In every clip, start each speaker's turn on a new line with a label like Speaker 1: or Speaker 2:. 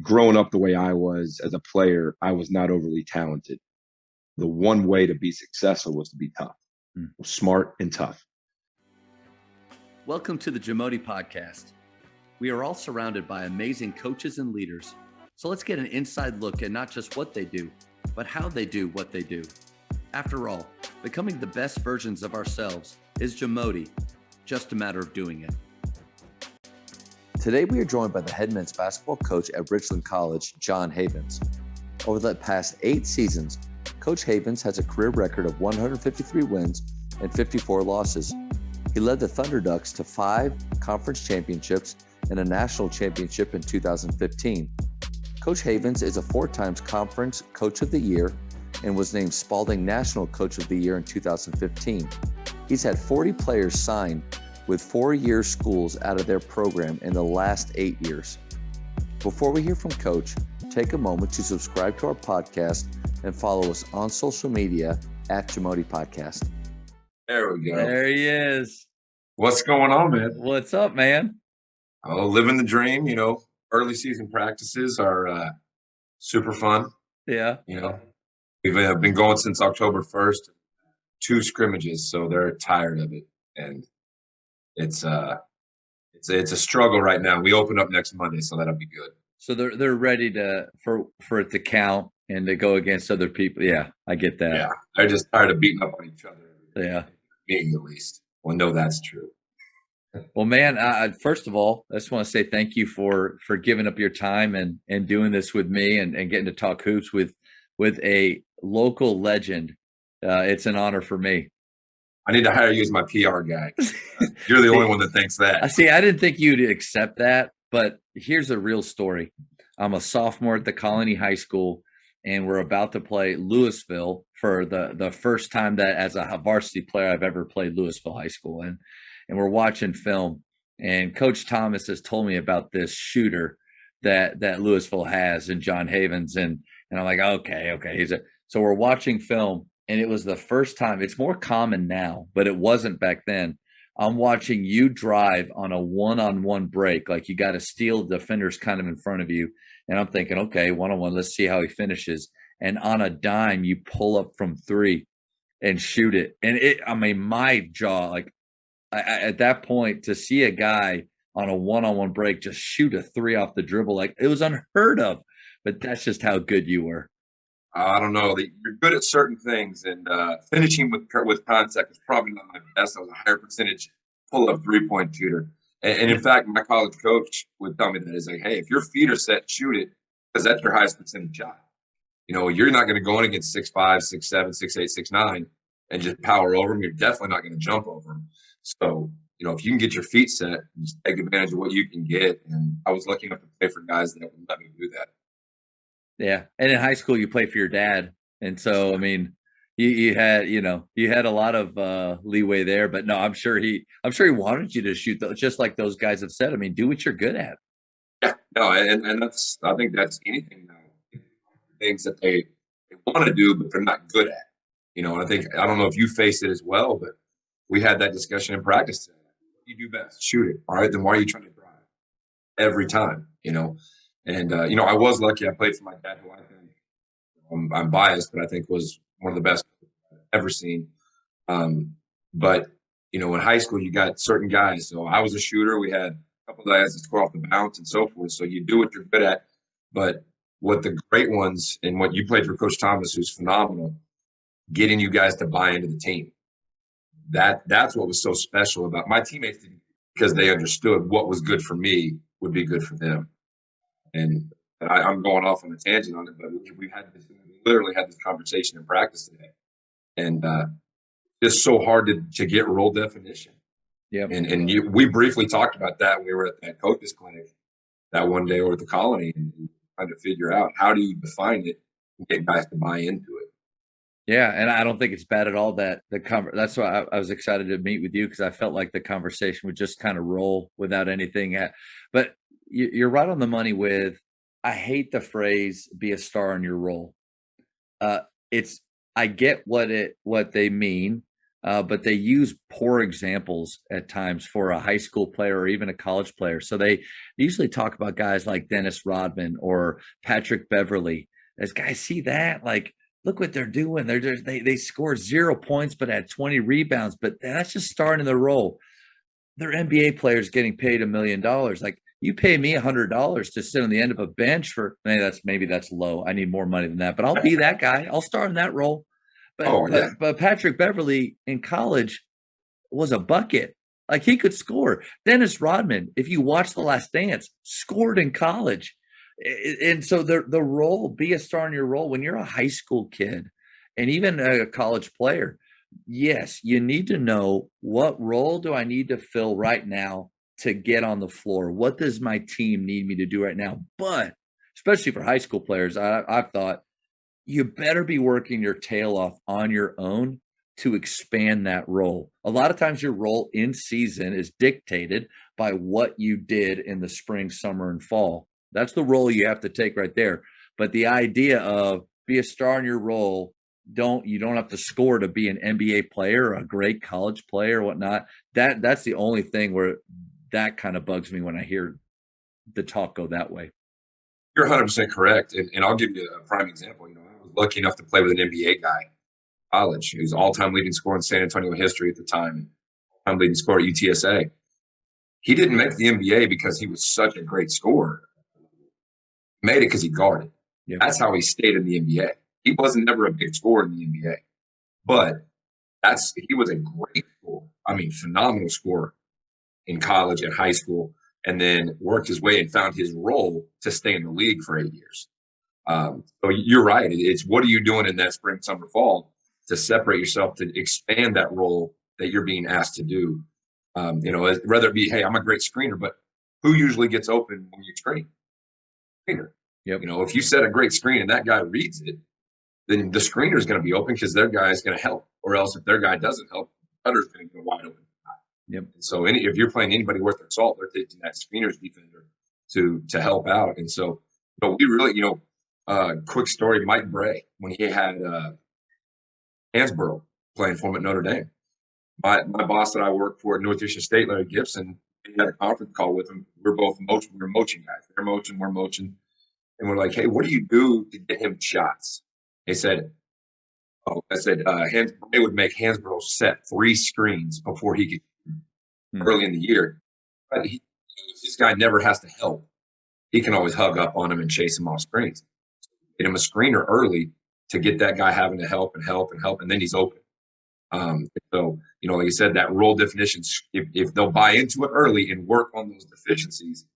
Speaker 1: growing up the way I was as a player, I was not overly talented. The one way to be successful was to be tough, smart and tough.
Speaker 2: Welcome to the Jamodi Podcast. We are all surrounded by amazing coaches and leaders. So let's get an inside look at not just what they do, but how they do what they do. After all, becoming the best versions of ourselves is Jamodi, just a matter of doing it. Today we are joined by the head men's basketball coach at Richland College, Jon Havens. Over the past 8 seasons, Coach Havens has a career record of 153 wins and 54 losses. He led the Thunder Ducks to 5 conference championships and a national championship in 2015. Coach Havens is a 4-time Conference Coach of the Year and was named Spalding National Coach of the Year in 2015. He's had 40 players signed with 4-year schools out of their program in the last 8 years. Before we hear from Coach, take a moment to subscribe to our podcast and follow us on social media at Jamodi Podcast.
Speaker 3: There we go.
Speaker 2: There he is.
Speaker 3: What's going on, man?
Speaker 2: What's up, man?
Speaker 3: Oh, living the dream. Early season practices are super fun.
Speaker 2: Yeah.
Speaker 3: We've been going since October 1st, 2 scrimmages, so they're tired of it, and it's a struggle right now. We open up next Monday, so that'll be good.
Speaker 2: So they're ready for it to count and to go against other people. Yeah, I get that.
Speaker 3: Yeah, they're just tired of beating up on each other.
Speaker 2: Yeah,
Speaker 3: me at least. Well, no, that's true.
Speaker 2: Well, man, first of all, I just want to say thank you for giving up your time and doing this with me and getting to talk hoops with a local legend. It's an honor for me.
Speaker 3: I need to hire you as my PR guy. You're the only one that thinks that.
Speaker 2: I didn't think you'd accept that, but here's a real story. I'm a sophomore at the Colony High School, and we're about to play Louisville for the first time that as a varsity player I've ever played Louisville High School. And we're watching film, and Coach Thomas has told me about this shooter that Louisville has in Jon Havens. And I'm like, okay. So we're watching film, and it was the first time. It's more common now, but it wasn't back then. I'm watching you drive on a one-on-one break. Like you got to steal the defenders kind of in front of you. And I'm thinking, okay, one-on-one, let's see how he finishes. And on a dime, you pull up from 3 and shoot it. And my jaw, at that point, to see a guy on a one-on-one break just shoot a 3 off the dribble, like it was unheard of. But that's just how good you were.
Speaker 3: I don't know. You're good at certain things, and finishing with contact is probably not my best. I was a higher percentage pull-up 3-point shooter. And in fact, my college coach would tell me that is like, hey, if your feet are set, shoot it, because that's your highest percentage shot. You're not going to go in against 6'5", 6'7", 6'8", 6'9", and just power over them. You're definitely not going to jump over them. So, if you can get your feet set, just take advantage of what you can get. And I was lucky enough to play for guys that would let me do that.
Speaker 2: Yeah. And in high school, you played for your dad. And so, you had a lot of leeway there, but no, I'm sure he wanted you to shoot just like those guys have said. Do what you're good at.
Speaker 3: Yeah, no. And I think that's anything now. Things that they want to do, but they're not good at, and I don't know if you face it as well, but we had that discussion in practice today. What do you do best? Shoot it. All right. Then why are you trying to drive every time, And, I was lucky. I played for my dad, who I think I'm biased, but I think was one of the best I've ever seen. But, in high school, you got certain guys. So I was a shooter. We had a couple of guys that score off the bounce and so forth. So you do what you're good at. But what the great ones, and what you played for Coach Thomas, who's phenomenal, getting you guys to buy into the team. That's what was so special about my teammates, because they understood what was good for me would be good for them. And I'm going off on a tangent on it, but we literally had this conversation in practice today, and it's so hard to get role definition.
Speaker 2: Yeah.
Speaker 3: And we briefly talked about that when we were at that coaches clinic that one day over at the Colony, and trying to figure out how do you define it and get guys to buy into it.
Speaker 2: Yeah, and I don't think it's bad at all that that's why I was excited to meet with you, because I felt like the conversation would just kind of roll without anything. But you're right on the money with, I hate the phrase "be a star in your role." I get what they mean, but they use poor examples at times for a high school player or even a college player. So they usually talk about guys like Dennis Rodman or Patrick Beverly. As guys see that, like, look what they're doing. They score 0 points, but had 20 rebounds. But that's just starting the role. They're NBA players getting paid $1 million. Like, you pay me $100 to sit on the end of a bench for maybe that's low. I need more money than that, but I'll be that guy. I'll start in that role. But Patrick Beverly in college was a bucket. Like, he could score. Dennis Rodman, if you watch The Last Dance, scored in college. And so the role, be a star in your role when you're a high school kid and even a college player. Yes, you need to know, what role do I need to fill right now to get on the floor? What does my team need me to do right now? But especially for high school players, I've thought you better be working your tail off on your own to expand that role. A lot of times your role in season is dictated by what you did in the spring, summer, and fall. That's the role you have to take right there. But the idea of be a star in your role, you don't have to score to be an NBA player or a great college player or whatnot. That's the only thing where that kind of bugs me when I hear the talk go that way.
Speaker 3: You're 100% correct. And I'll give you a prime example. I was lucky enough to play with an NBA guy in college. He was all-time leading scorer in San Antonio history at the time, all-time leading scorer at UTSA. He didn't make the NBA because he was such a great scorer. He made it because he guarded. Yep. That's how he stayed in the NBA. He wasn't never a big scorer in the NBA, but he was a great scorer. I mean, phenomenal scorer in college and high school, and then worked his way and found his role to stay in the league for 8 years. So you're right. It's what are you doing in that spring, summer, fall to separate yourself, to expand that role that you're being asked to do. Whether it be, hey, I'm a great screener, but who usually gets open when you screen? Screener. Yep. If you set a great screen and that guy reads it, then the screener is going to be open because their guy is going to help. Or else if their guy doesn't help, the cutter's going to go wide open.
Speaker 2: Yep.
Speaker 3: So if you're playing anybody worth their salt, they're taking that screener's defender to help out. And so, we really, quick story, Mike Bray, when he had Hansborough playing for him at Notre Dame. My boss that I worked for at Northeastern State, Larry Gibson, he had a conference call with him. We're both moaching. We're moaching guys. They're moaching. We're moaching. And we're like, hey, what do you do to get him shots? They said, Bray would make Hansborough set 3 screens before he could early in the year. But this guy never has to help. He can always hug up on him and chase him off screens. Get him a screener early to get that guy having to help, and then he's open. So, like you said, that role definition, if they'll buy into it early and work on those deficiencies,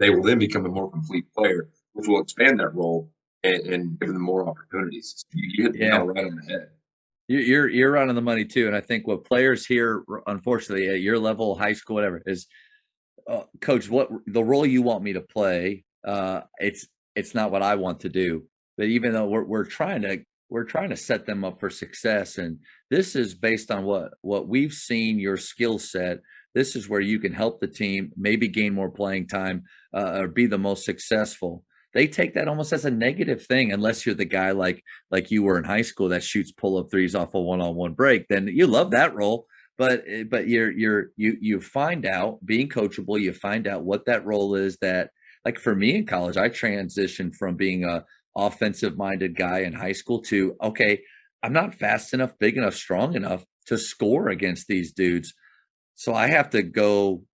Speaker 3: they will then become a more complete player, which will expand that role and give them more opportunities. You hit the nail right on the head.
Speaker 2: You're right on the money too. And I think what players here, unfortunately, at your level, high school, whatever, is, coach, what the role you want me to play, it's not what I want to do. But even though we're trying to set them up for success, and this is based on what we've seen, your skill set. This is where you can help the team, maybe gain more playing time, or be the most successful. They take that almost as a negative thing, unless you're the guy like you were in high school that shoots pull-up threes off a one-on-one break. Then you love that role, but you find out, being coachable, you find out what that role is. That, like for me in college, I transitioned from being a offensive-minded guy in high school to, okay, I'm not fast enough, big enough, strong enough to score against these dudes, so I have to go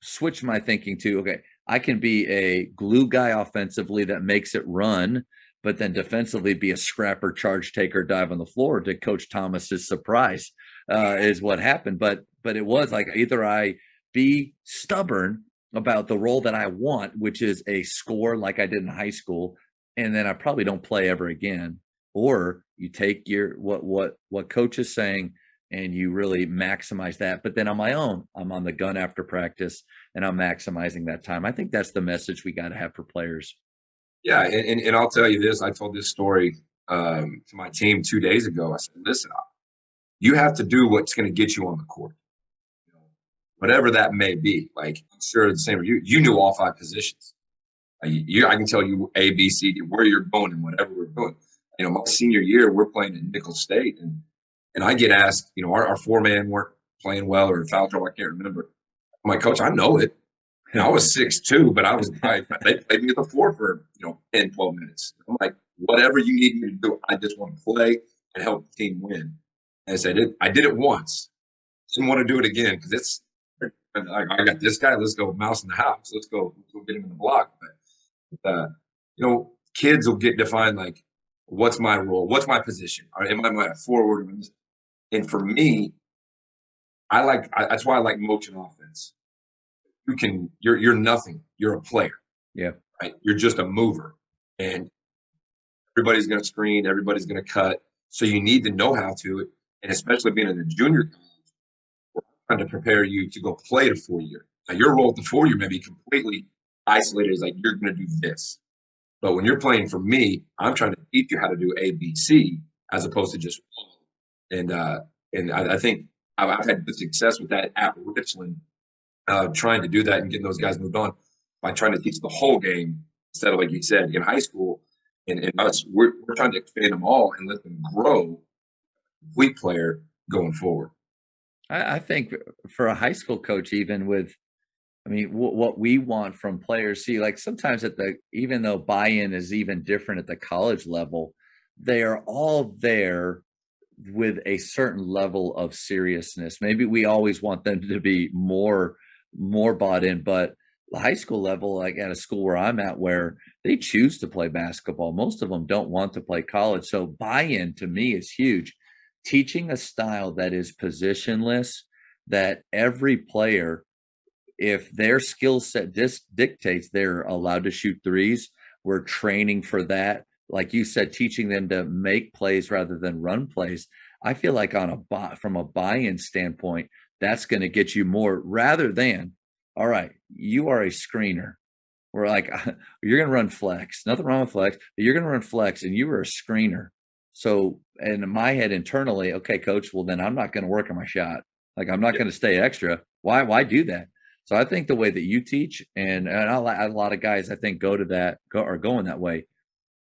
Speaker 2: switch my thinking to, okay, I can be a glue guy offensively that makes it run, but then defensively be a scrapper, charge taker, dive on the floor, to Coach Thomas's surprise, is what happened. But it was like, either I be stubborn about the role that I want, which is a score like I did in high school, and then I probably don't play ever again, or you take what coach is saying and you really maximize that. But then on my own, I'm on the gun after practice and I'm maximizing that time. I think that's the message we got to have for players.
Speaker 3: Yeah. And I'll tell you this, I told this story to my team 2 days ago. I said, listen, you have to do what's going to get you on the court, whatever that may be. Like, I'm sure the same with you. You knew all 5 positions. I can tell you A, B, C, D, where you're going and whatever we're doing. My senior year, we're playing at Nicholls State, and And I get asked, our 4-man weren't playing well or foul trouble. I can't remember. I'm like, Coach, I know it. And I was 6'2", but they played me at the 4 for 10, 12 minutes. I'm like, whatever you need me to do, I just want to play and help the team win. And I did it once. Didn't want to do it again because I got this guy. Let's go mouse in the house. Let's go get him in the block. But kids will get defined like, what's my role? What's my position? Am I a forward? And for me, that's why I like motion offense. You're nothing. You're a player.
Speaker 2: Yeah. Right.
Speaker 3: You're just a mover, and everybody's going to screen. Everybody's going to cut. So you need to know how to, and especially being in a junior college, we're trying to prepare you to go play the 4-year. Now your role at the 4-year may be completely isolated. Is like you're going to do this, but when you're playing for me, I'm trying to teach you how to do A, B, C, as opposed to just. And I think I've had good success with that at Richland. Trying to do that and getting those guys moved on by trying to teach the whole game instead of, like you said, in high school. And us, we're trying to expand them all and let them grow complete player going forward.
Speaker 2: I think for a high school coach, even with, what we want from players, see, like sometimes even though buy-in is even different at the college level, they are all there with a certain level of seriousness. Maybe we always want them to be more bought in, but the high school level, like at a school where I'm at, where they choose to play basketball, most of them don't want to play college. So buy-in to me is huge. Teaching a style that is positionless, that every player, if their skill set dictates they're allowed to shoot threes, we're training for that. Like you said, teaching them to make plays rather than run plays. I feel like from a buy-in standpoint, that's going to get you more rather than, all right, you are a screener. We're like, you're going to run flex. Nothing wrong with flex, but you're going to run flex and you were a screener. So in my head internally, okay, coach, well, then I'm not going to work on my shot. Like I'm not going to stay extra. Why do that? So I think the way that you teach, and a lot of guys, I think, go in that way,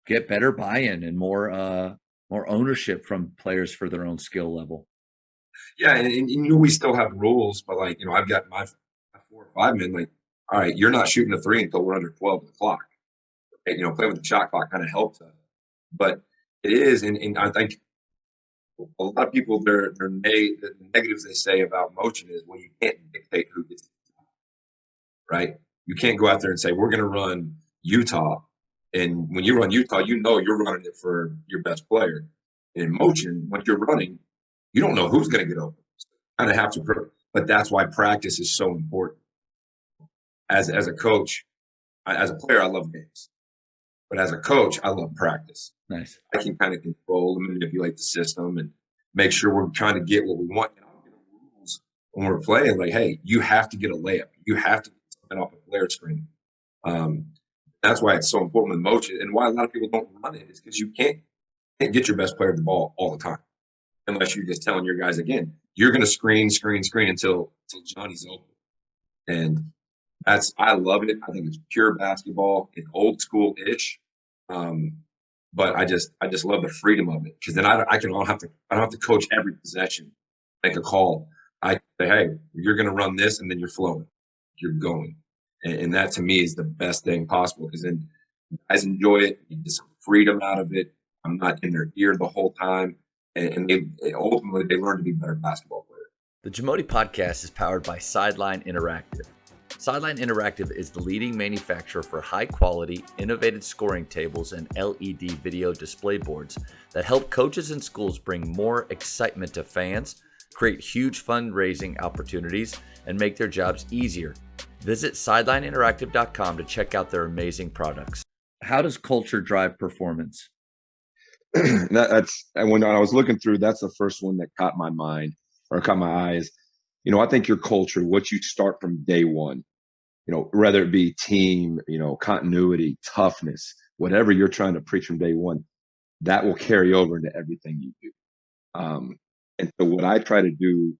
Speaker 2: get better buy-in and more ownership from players for their own skill level.
Speaker 3: Yeah, and we still have rules, but like I've got my 4 or 5 men. Like, all right, you're not shooting a 3 until we're under 12 of the clock. Okay, play with the shot clock kind of helps us, but it is, and I think a lot of people the negatives they say about motion is when you can't dictate who gets right. You can't go out there and say we're going to run Utah, and when you run Utah, you're running it for your best player. And in motion, when you're running, you don't know who's going to get open. Kind of have to, but that's why practice is so important. As a coach, as a player, I love games, but as a coach, I love practice.
Speaker 2: Nice.
Speaker 3: I can kind of control and manipulate the system and make sure we're trying to get what we want. And I'll give rules when we're playing. Like, hey, you have to get a layup. You have to get something off a flare screen. That's why it's so important with motion, and why a lot of people don't run it is because you can't get your best player the ball all the time. Unless you're just telling your guys, again, you're going to screen until Johnny's open. And I love it. I think it's pure basketball. It's old school-ish. But I just love the freedom of it, because then I don't have to coach every possession, make a call. I say, hey, you're going to run this, and then you're flowing. You're going. And that to me is the best thing possible, because then guys enjoy it. You get some freedom out of it. I'm not in their ear the whole time. And ultimately, they learn to be better basketball players.
Speaker 2: The Jamodi podcast is powered by Sideline Interactive. Sideline Interactive is the leading manufacturer for high-quality, innovative scoring tables and LED video display boards that help coaches and schools bring more excitement to fans, create huge fundraising opportunities, and make their jobs easier. Visit sidelineinteractive.com to check out their amazing products. How does culture drive performance?
Speaker 1: That's when I was looking through, that's the first one that caught my mind or caught my eyes. I think your culture, what you start from day one, whether it be team, continuity, toughness, whatever you're trying to preach from day one, that will carry over into everything you do. And so what I try to do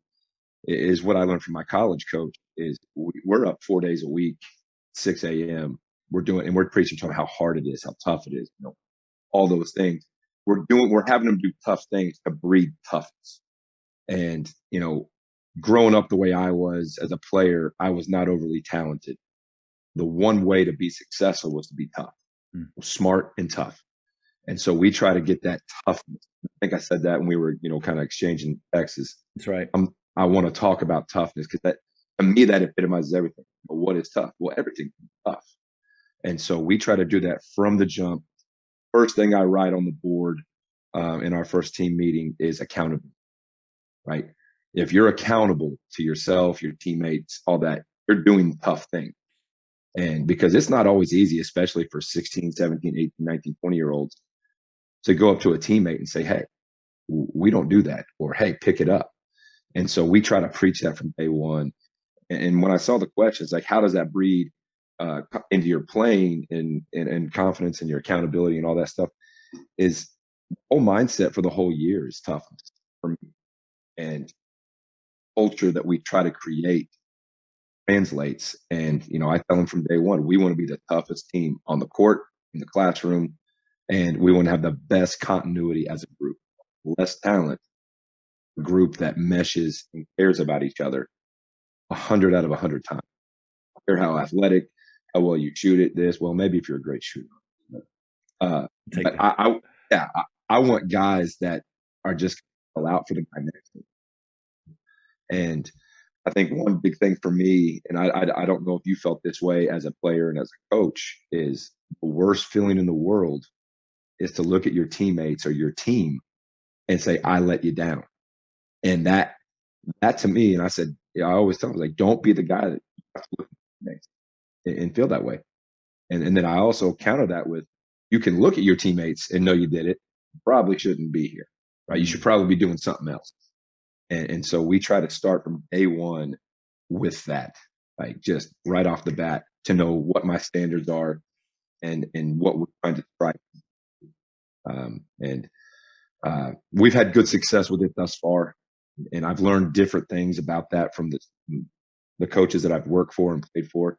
Speaker 1: is what I learned from my college coach is we're up 4 days a week, 6 a.m. We're preaching to them how hard it is, how tough it is, all those things. We're having them do tough things to breed toughness. And, growing up the way I was as a player, I was not overly talented. The one way to be successful was to be tough, smart and tough. And so we try to get that toughness. I think I said that when we were, kind of exchanging texts.
Speaker 2: That's right.
Speaker 1: I want to talk about toughness because that, to me, that epitomizes everything. But what is tough? Well, everything is tough. And so we try to do that from the jump. First thing I write on the board in our first team meeting is accountability, right? If you're accountable to yourself, your teammates, all that, you're doing tough things. And because it's not always easy, especially for 16, 17, 18, 19, 20-year-olds, to go up to a teammate and say, hey, we don't do that, or hey, pick it up. And so we try to preach that from day one. And when I saw the questions, like, how does that breed into your playing and confidence and your accountability and all that stuff, is the whole mindset for the whole year is toughness for me. And culture that we try to create translates. And, I tell them from day one, we want to be the toughest team on the court, in the classroom, and we want to have the best continuity as a group. Less talent, a group that meshes and cares about each other 100 out of 100 times. I don't care how athletic, how well you shoot it, well, maybe if you're a great shooter. But I want guys that are just all out for the guy next to them. And I think one big thing for me, and I don't know if you felt this way as a player and as a coach, is the worst feeling in the world is to look at your teammates or your team and say, I let you down. And that to me, and I said, I always tell them, like, don't be the guy that you have to look at your teammates and feel that way. And then I also counter that with, you can look at your teammates and know you did it. You probably shouldn't be here, right? You should probably be doing something else. And so we try to start from day one with that, like, just right off the bat, to know what my standards are and what we're trying to try. We've had good success with it thus far. And I've learned different things about that from the coaches that I've worked for and played for.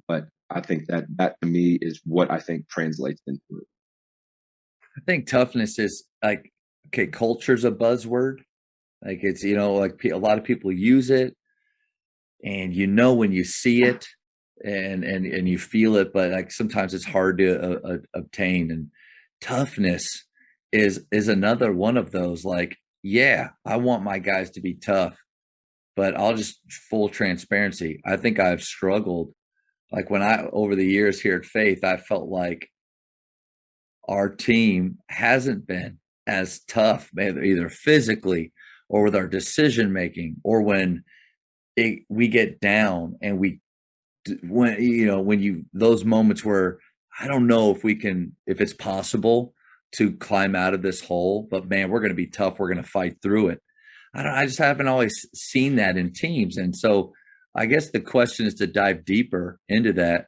Speaker 1: But I think that to me is what I think translates into it.
Speaker 2: I think toughness is like, okay, culture's a buzzword. Like, it's, like a lot of people use it, and when you see it and you feel it, but like sometimes it's hard to obtain. And toughness is another one of those. Like, yeah, I want my guys to be tough, but I'll just, full transparency, I think I've struggled. Like, over the years here at Faith, I felt like our team hasn't been as tough, either physically or with our decision making, or when we get down and those moments where I don't know if it's possible to climb out of this hole, but man, we're going to be tough. We're going to fight through it. I just haven't always seen that in teams. And so I guess the question is to dive deeper into that.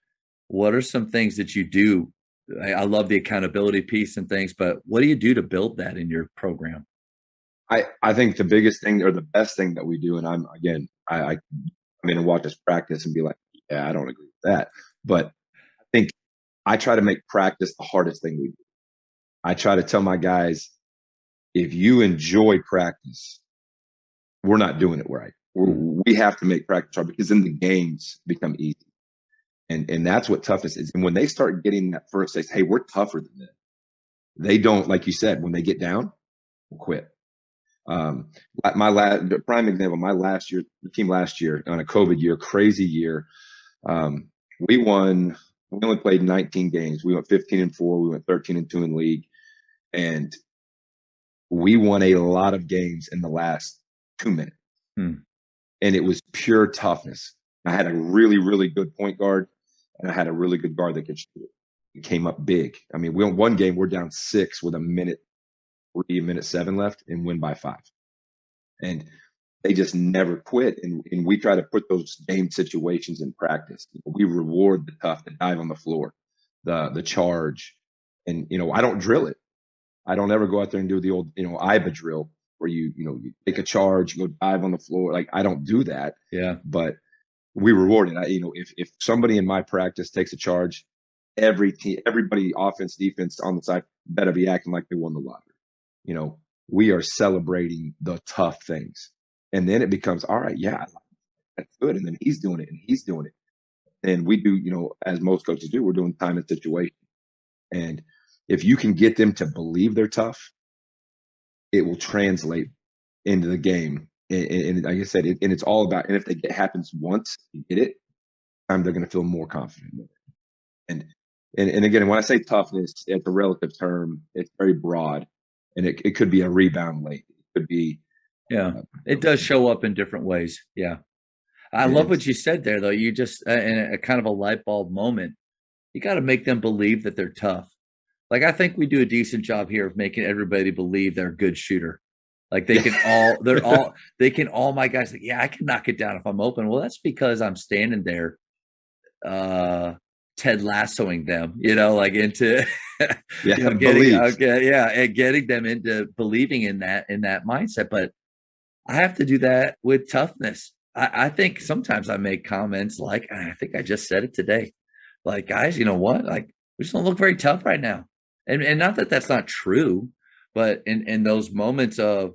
Speaker 2: What are some things that you do? I love the accountability piece and things, but what do you do to build that in your program?
Speaker 1: I think the biggest thing, or the best thing that we do, and I come in and watch us practice and be like, yeah, I don't agree with that. But I think I try to make practice the hardest thing we do. I try to tell my guys, if you enjoy practice, we're not doing it right. We have to make practice hard, because then the games become easy. And that's what toughness is. And when they start getting that first, they say, hey, we're tougher than them. They don't, like you said, when they get down, we'll quit. The prime example, the team last year on a COVID year, crazy year. We only played 19 games. We went 15-4. We went 13-2 in league. And we won a lot of games in the last 2 minutes. And it was pure toughness. I had a really, really good point guard, and I had a really good guard that could shoot it. It came up big. I mean, we won one game, we're down 6 with a minute 7 left, and win by 5. And they just never quit. And we try to put those game situations in practice. We reward the tough, the dive on the floor, the charge. And, I don't drill it. I don't ever go out there and do the old, IBA drill where you take a charge, you go dive on the floor. Like, I don't do that.
Speaker 2: Yeah.
Speaker 1: But we reward it. If somebody in my practice takes a charge, everybody, offense, defense on the side, better be acting like they won the lottery. we are celebrating the tough things. And then it becomes, all right, yeah, that's good. And then he's doing it and he's doing it. And we do, as most coaches do, we're doing time and situation. And if you can get them to believe they're tough, it will translate into the game. And like I said, and it's all about, and if it happens once, you get it, they're going to feel more confident with it. And again, when I say toughness, it's a relative term. It's very broad, and it could be a rebound late. It could be.
Speaker 2: Yeah, it does show up in different ways. Yeah. I love what you said there, though. You just, in a kind of a light bulb moment, you got to make them believe that they're tough. Like, I think we do a decent job here of making everybody believe they're a good shooter. Like they can all, my guys, like, yeah, I can knock it down if I'm open. Well, that's because I'm standing there, Ted Lassoing them, like into, getting them into believing in that mindset. But I have to do that with toughness. I think sometimes I make comments like, I think I just said it today, like, guys, you know what? Like, we just don't look very tough right now. And not that that's not true, but in those moments of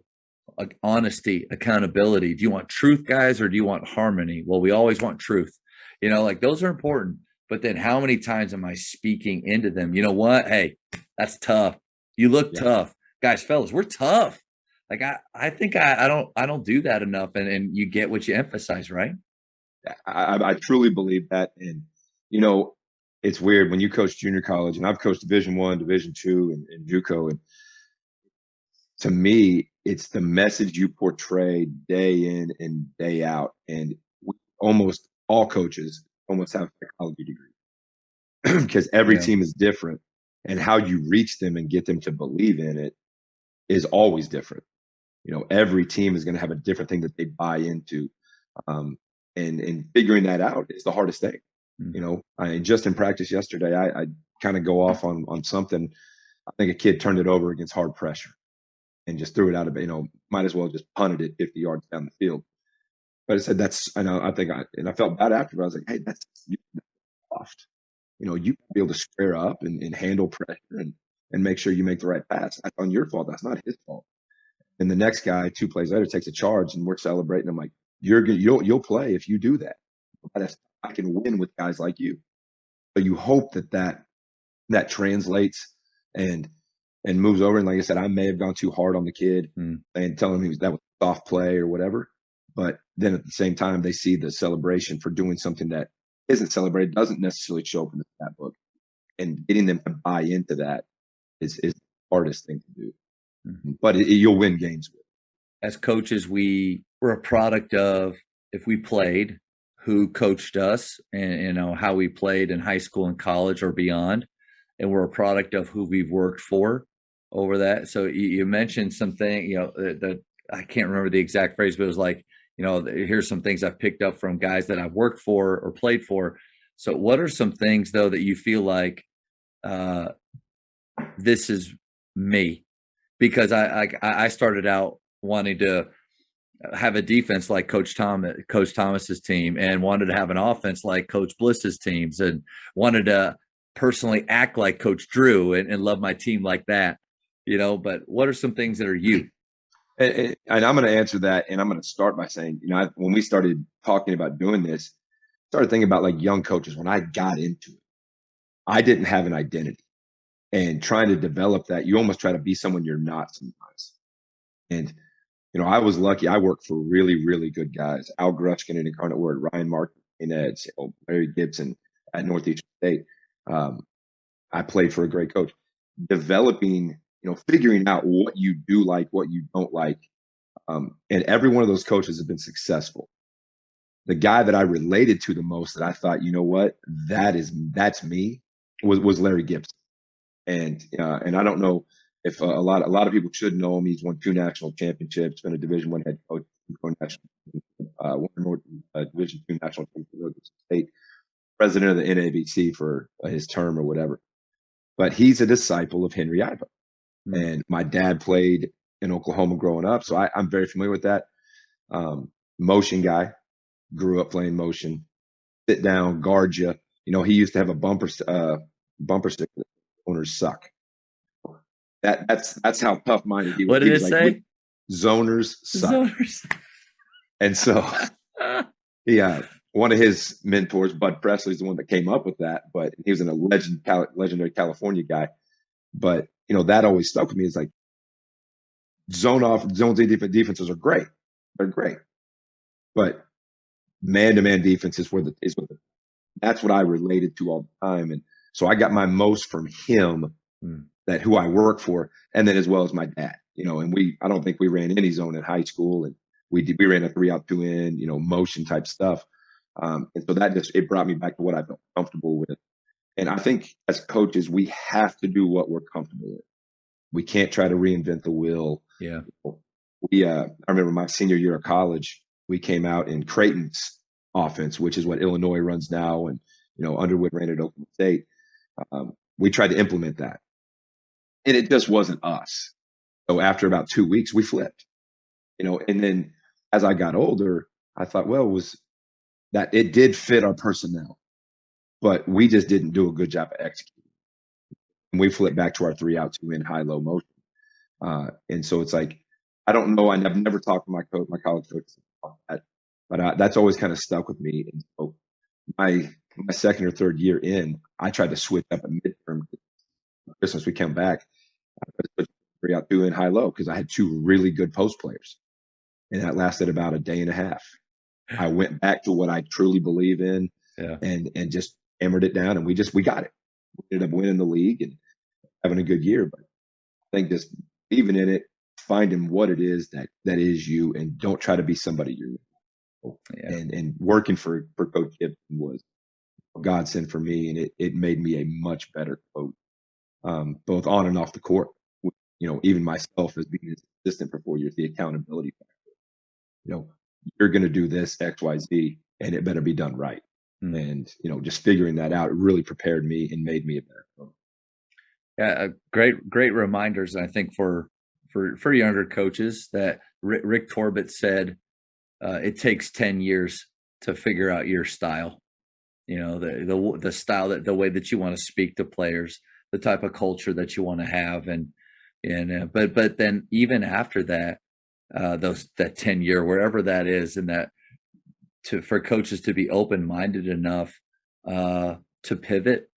Speaker 2: honesty, accountability, do you want truth, guys, or do you want harmony? Well, we always want truth, like those are important. But then how many times am I speaking into them? You know what? Hey, that's tough. You look tough. Guys, fellas, we're tough. Like, I think I don't do that enough. And you get what you emphasize, right?
Speaker 1: I truly believe that. And, it's weird when you coach junior college, and I've coached Division I, Division II, and JUCO. And to me, it's the message you portray day in and day out. And almost all coaches almost have a psychology degree because every team is different, and how you reach them and get them to believe in it is always different. Every team is going to have a different thing that they buy into. And figuring that out is the hardest thing. Just in practice yesterday, I kind of go off on something. I think a kid turned it over against hard pressure and just threw it out of, might as well just punted it 50 yards down the field. But I said, I felt bad after, but I was like, hey, that's soft. You be able to square up and handle pressure and make sure you make the right pass. That's on your fault. That's not his fault. And the next guy, 2 plays later, takes a charge, and we're celebrating. I'm like, you'll play if you do that. I can win with guys like you. So you hope that translates and moves over. And like I said, I may have gone too hard on the kid and telling him that was soft play or whatever. But then at the same time, they see the celebration for doing something that isn't celebrated, doesn't necessarily show up in the stat book. And getting them to buy into that is the hardest thing to do. But you'll win games with it.
Speaker 2: As coaches, we were a product of, if we played, who coached us, and how we played in high school and college or beyond, and we're a product of who we've worked for over that. So you mentioned something, that I can't remember the exact phrase, but it was like, here's some things I've picked up from guys that I've worked for or played for. So what are some things, though, that you feel like this is me? Because I started out wanting to have a defense like Coach Thomas's team, and wanted to have an offense like Coach Bliss's teams, and wanted to personally act like Coach Drew and love my team like that, but what are some things that are you?
Speaker 1: And I'm going to answer that. And I'm going to start by saying, when we started talking about doing this, I started thinking about like young coaches. When I got into it, I didn't have an identity, and trying to develop that, you almost try to be someone you're not sometimes. And, I was lucky. I worked for really, really good guys. Al Grushkin and Incarnate Word, Ryan Martinez, Larry Gibson at Northeastern State. I played for a great coach. Developing, figuring out what you do like, what you don't like. And every one of those coaches has been successful. The guy that I related to the most, that I thought, that's me, was Larry Gibson. And I don't know if a lot of people should know him. He's won 2 national championships, been a Division I head coach, won more Division II national championship, state president of the NABC for his term or whatever. But he's a disciple of Henry Ivo. And my dad played in Oklahoma growing up, so I'm very familiar with that. Motion guy, grew up playing motion, sit down, guard you. He used to have a bumper sticker, owners suck. That's how tough-minded he was.
Speaker 2: What
Speaker 1: He
Speaker 2: did
Speaker 1: was
Speaker 2: it
Speaker 1: like,
Speaker 2: say?
Speaker 1: Zoners suck.
Speaker 2: Zoners.
Speaker 1: And so, yeah, one of his mentors, Bud Presley, is the one that came up with that. But he was a legendary California guy. But that always stuck with me. It's like zone defenses are great. They're great, but man-to-man defense is that's what I related to all the time. And so I got my most from him, that who I work for, and then as well as my dad. And I don't think we ran any zone in high school, and we ran a 3 out 2 in, motion type stuff. And so that it brought me back to what I felt comfortable with. And I think as coaches, we have to do what we're comfortable with. We can't try to reinvent the wheel.
Speaker 2: Yeah.
Speaker 1: I remember my senior year of college, we came out in Creighton's offense, which is what Illinois runs now, and Underwood ran at Oklahoma State. We tried to implement that, and it just wasn't us. So after about 2 weeks, we flipped. And then as I got older, I thought, well, was that it did fit our personnel, but we just didn't do a good job of executing. And we flipped back to our 3 out 2 in high-low motion. And so it's like, I don't know. I've never talked to my college coach about that, but that's always kind of stuck with me. And so my second or third year in, I tried to switch up a midterm. Christmas, we came back, 3 out 2 in high-low, because I had 2 really good post players, and that lasted about a day and a half. I went back to what I truly believe in, and just hammered it down, and we got it. We ended up winning the league and having a good year. But I think just even in it, finding what it is that is you, and don't try to be somebody you're not. And working for Coach Gibson was a godsend for me, and it made me a much better coach, both on and off the court. Even myself as being his assistant for 4 years, the accountability factor. You're going to do this X, Y, Z, and it better be done right. And just figuring that out, it really prepared me and made me a better coach.
Speaker 2: Yeah, great reminders. I think for younger coaches, that Rick Torbett said, it takes 10 years to figure out your style. The style, the way that you want to speak to players, the type of culture that you want to have, but then even after that, that 10-year, wherever that is, and that for coaches to be open-minded enough to pivot.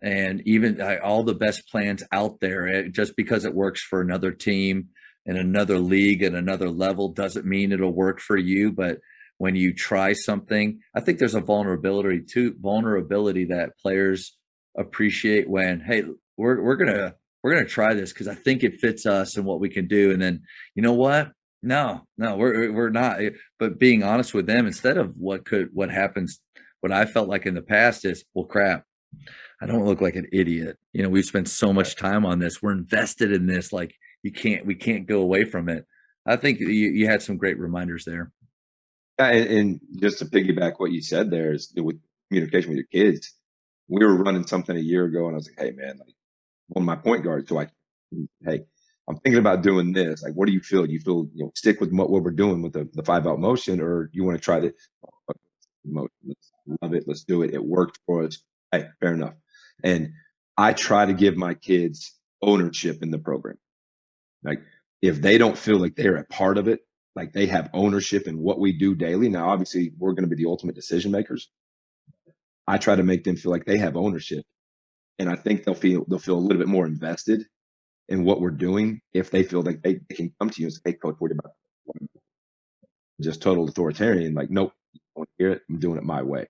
Speaker 2: And even all the best plans out there, just because it works for another team in another league at another level doesn't mean it'll work for you. But when you try something, I think there's a vulnerability that players appreciate when, hey, we're gonna try this because I think it fits us and what we can do. And then, you know what? No, we're not. But being honest with them, instead of what happens, what I felt like in the past is, well, crap, I don't look like an idiot. We've spent so much time on this. We're invested in this. Like, we can't go away from it. I think you had some great reminders there.
Speaker 1: Yeah, and just to piggyback what you said there is with communication with your kids. We were running something a year ago, and I was like, hey, man, like, one of my point guards, hey, I'm thinking about doing this. Like, what do you feel? You feel, stick with what we're doing with the 5 out motion, or you want to try the motion? Let's love it. Let's do it. It worked for us. Hey, fair enough. And I try to give my kids ownership in the program. Like, if they don't feel like they're a part of it, like they have ownership in what we do daily. Now, obviously, we're going to be the ultimate decision makers. I try to make them feel like they have ownership. And I think they'll feel a little bit more invested in what we're doing if they feel like they can come to you and say, hey, coach, what about just total authoritarian? Like, nope, I don't hear it. I'm doing it my way.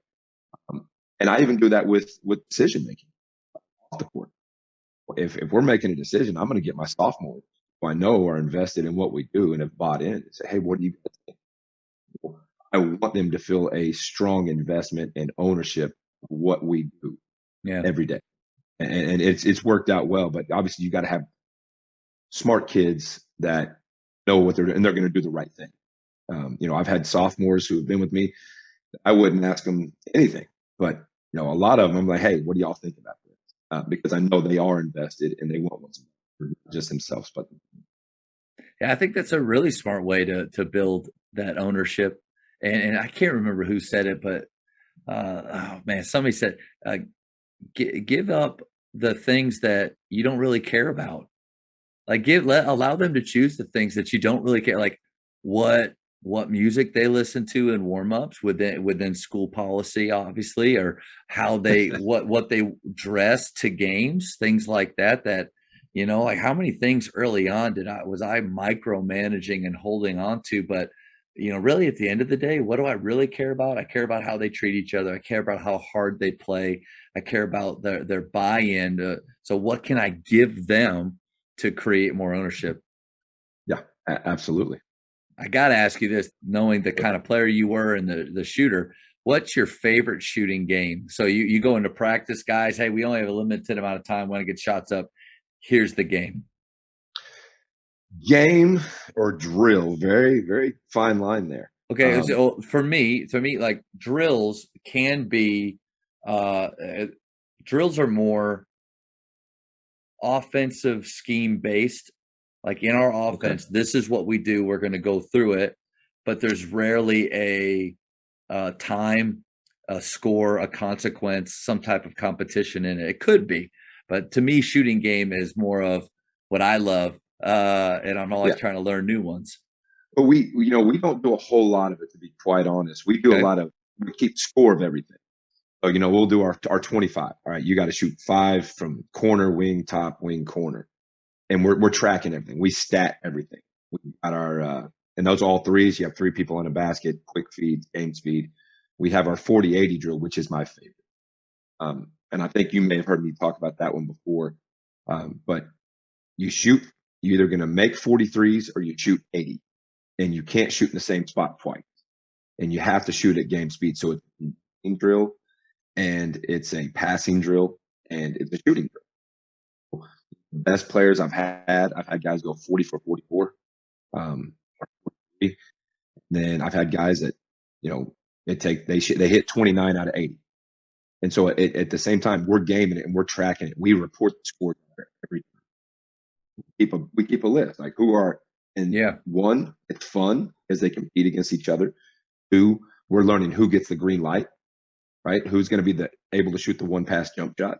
Speaker 1: And I even do that with decision making off the court. If we're making a decision, I'm going to get my sophomores who I know are invested in what we do and have bought in and say, hey, what do you guys think? I want them to feel a strong investment and ownership of what we do every day. And it's worked out well, but obviously you got to have smart kids that know what they're doing, and they're going to do the right thing. I've had sophomores who have been with me. I wouldn't ask them anything, but a lot of them, I'm like, hey, what do y'all think about this? Because I know they are invested and they want what's for just themselves. But
Speaker 2: yeah, I think that's a really smart way to build that ownership. And I can't remember who said it, but oh man, somebody said, give up the things that you don't really care about. Like allow them to choose the things that you don't really care, like what music they listen to in warm-ups within school policy, obviously, or how they what they dress to games, things like that. That, like how many things early on was I micromanaging and holding on to, but really at the end of the day, what do I really care about? I care about how they treat each other. I care about how hard they play. I care about their buy-in. So what can I give them to create more ownership?
Speaker 1: Yeah, absolutely.
Speaker 2: I got to ask you this, knowing the kind of player you were and the shooter, what's your favorite shooting game? So you go into practice, guys, hey, we only have a limited amount of time. Want to get shots up. Here's the game.
Speaker 1: Game or drill, very, very fine line there.
Speaker 2: Okay, so for me, like drills can be, drills are more offensive scheme based. Like in our offense, this is what we do. We're going to go through it, but there's rarely a time, a score, a consequence, some type of competition in it. It could be, but to me, shooting game is more of what I love, and I'm always trying to learn new ones.
Speaker 1: But we don't do a whole lot of it, to be quite honest. We do a lot of, we keep score of everything. So, we'll do our 25. All right, you got to shoot 5 from corner, wing, top, wing, corner. And we're tracking everything. We stat everything. We got our and those all threes. You have 3 people in a basket, quick feed, game speed. We have our 40-80 drill, which is my favorite. And I think you may have heard me talk about that one before. But you you're either going to make 43s or you shoot 80, and you can't shoot in the same spot twice. And you have to shoot at game speed. So it's a drill, and it's a passing drill, and it's a shooting drill. Best players I've had guys go 40 for 44. Then I've had guys that, they hit 29 out of 80. And so at the same time, we're gaming it and we're tracking it. We report the score every time. We keep a list, like who are, and one, it's fun as they compete against each other. 2, we're learning who gets the green light, right? Who's going to be able to shoot the one pass jump shot.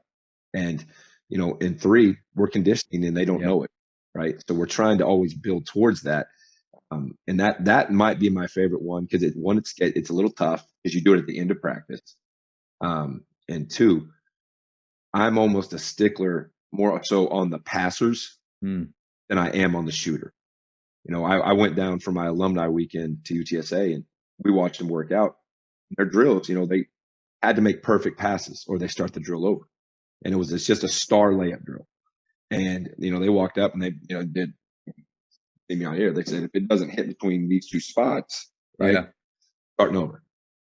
Speaker 1: And in 3, we're conditioning and they don't know it, right? So we're trying to always build towards that. And that might be my favorite one, because it's a little tough because you do it at the end of practice. And 2, I'm almost a stickler more so on the passers than I am on the shooter. I went down for my alumni weekend to UTSA and we watched them work out. Their drills, they had to make perfect passes or they start the drill over. And it's just a star layup drill. And, they walked up and they, did me out here. They said, if it doesn't hit between these 2 spots, right, starting over.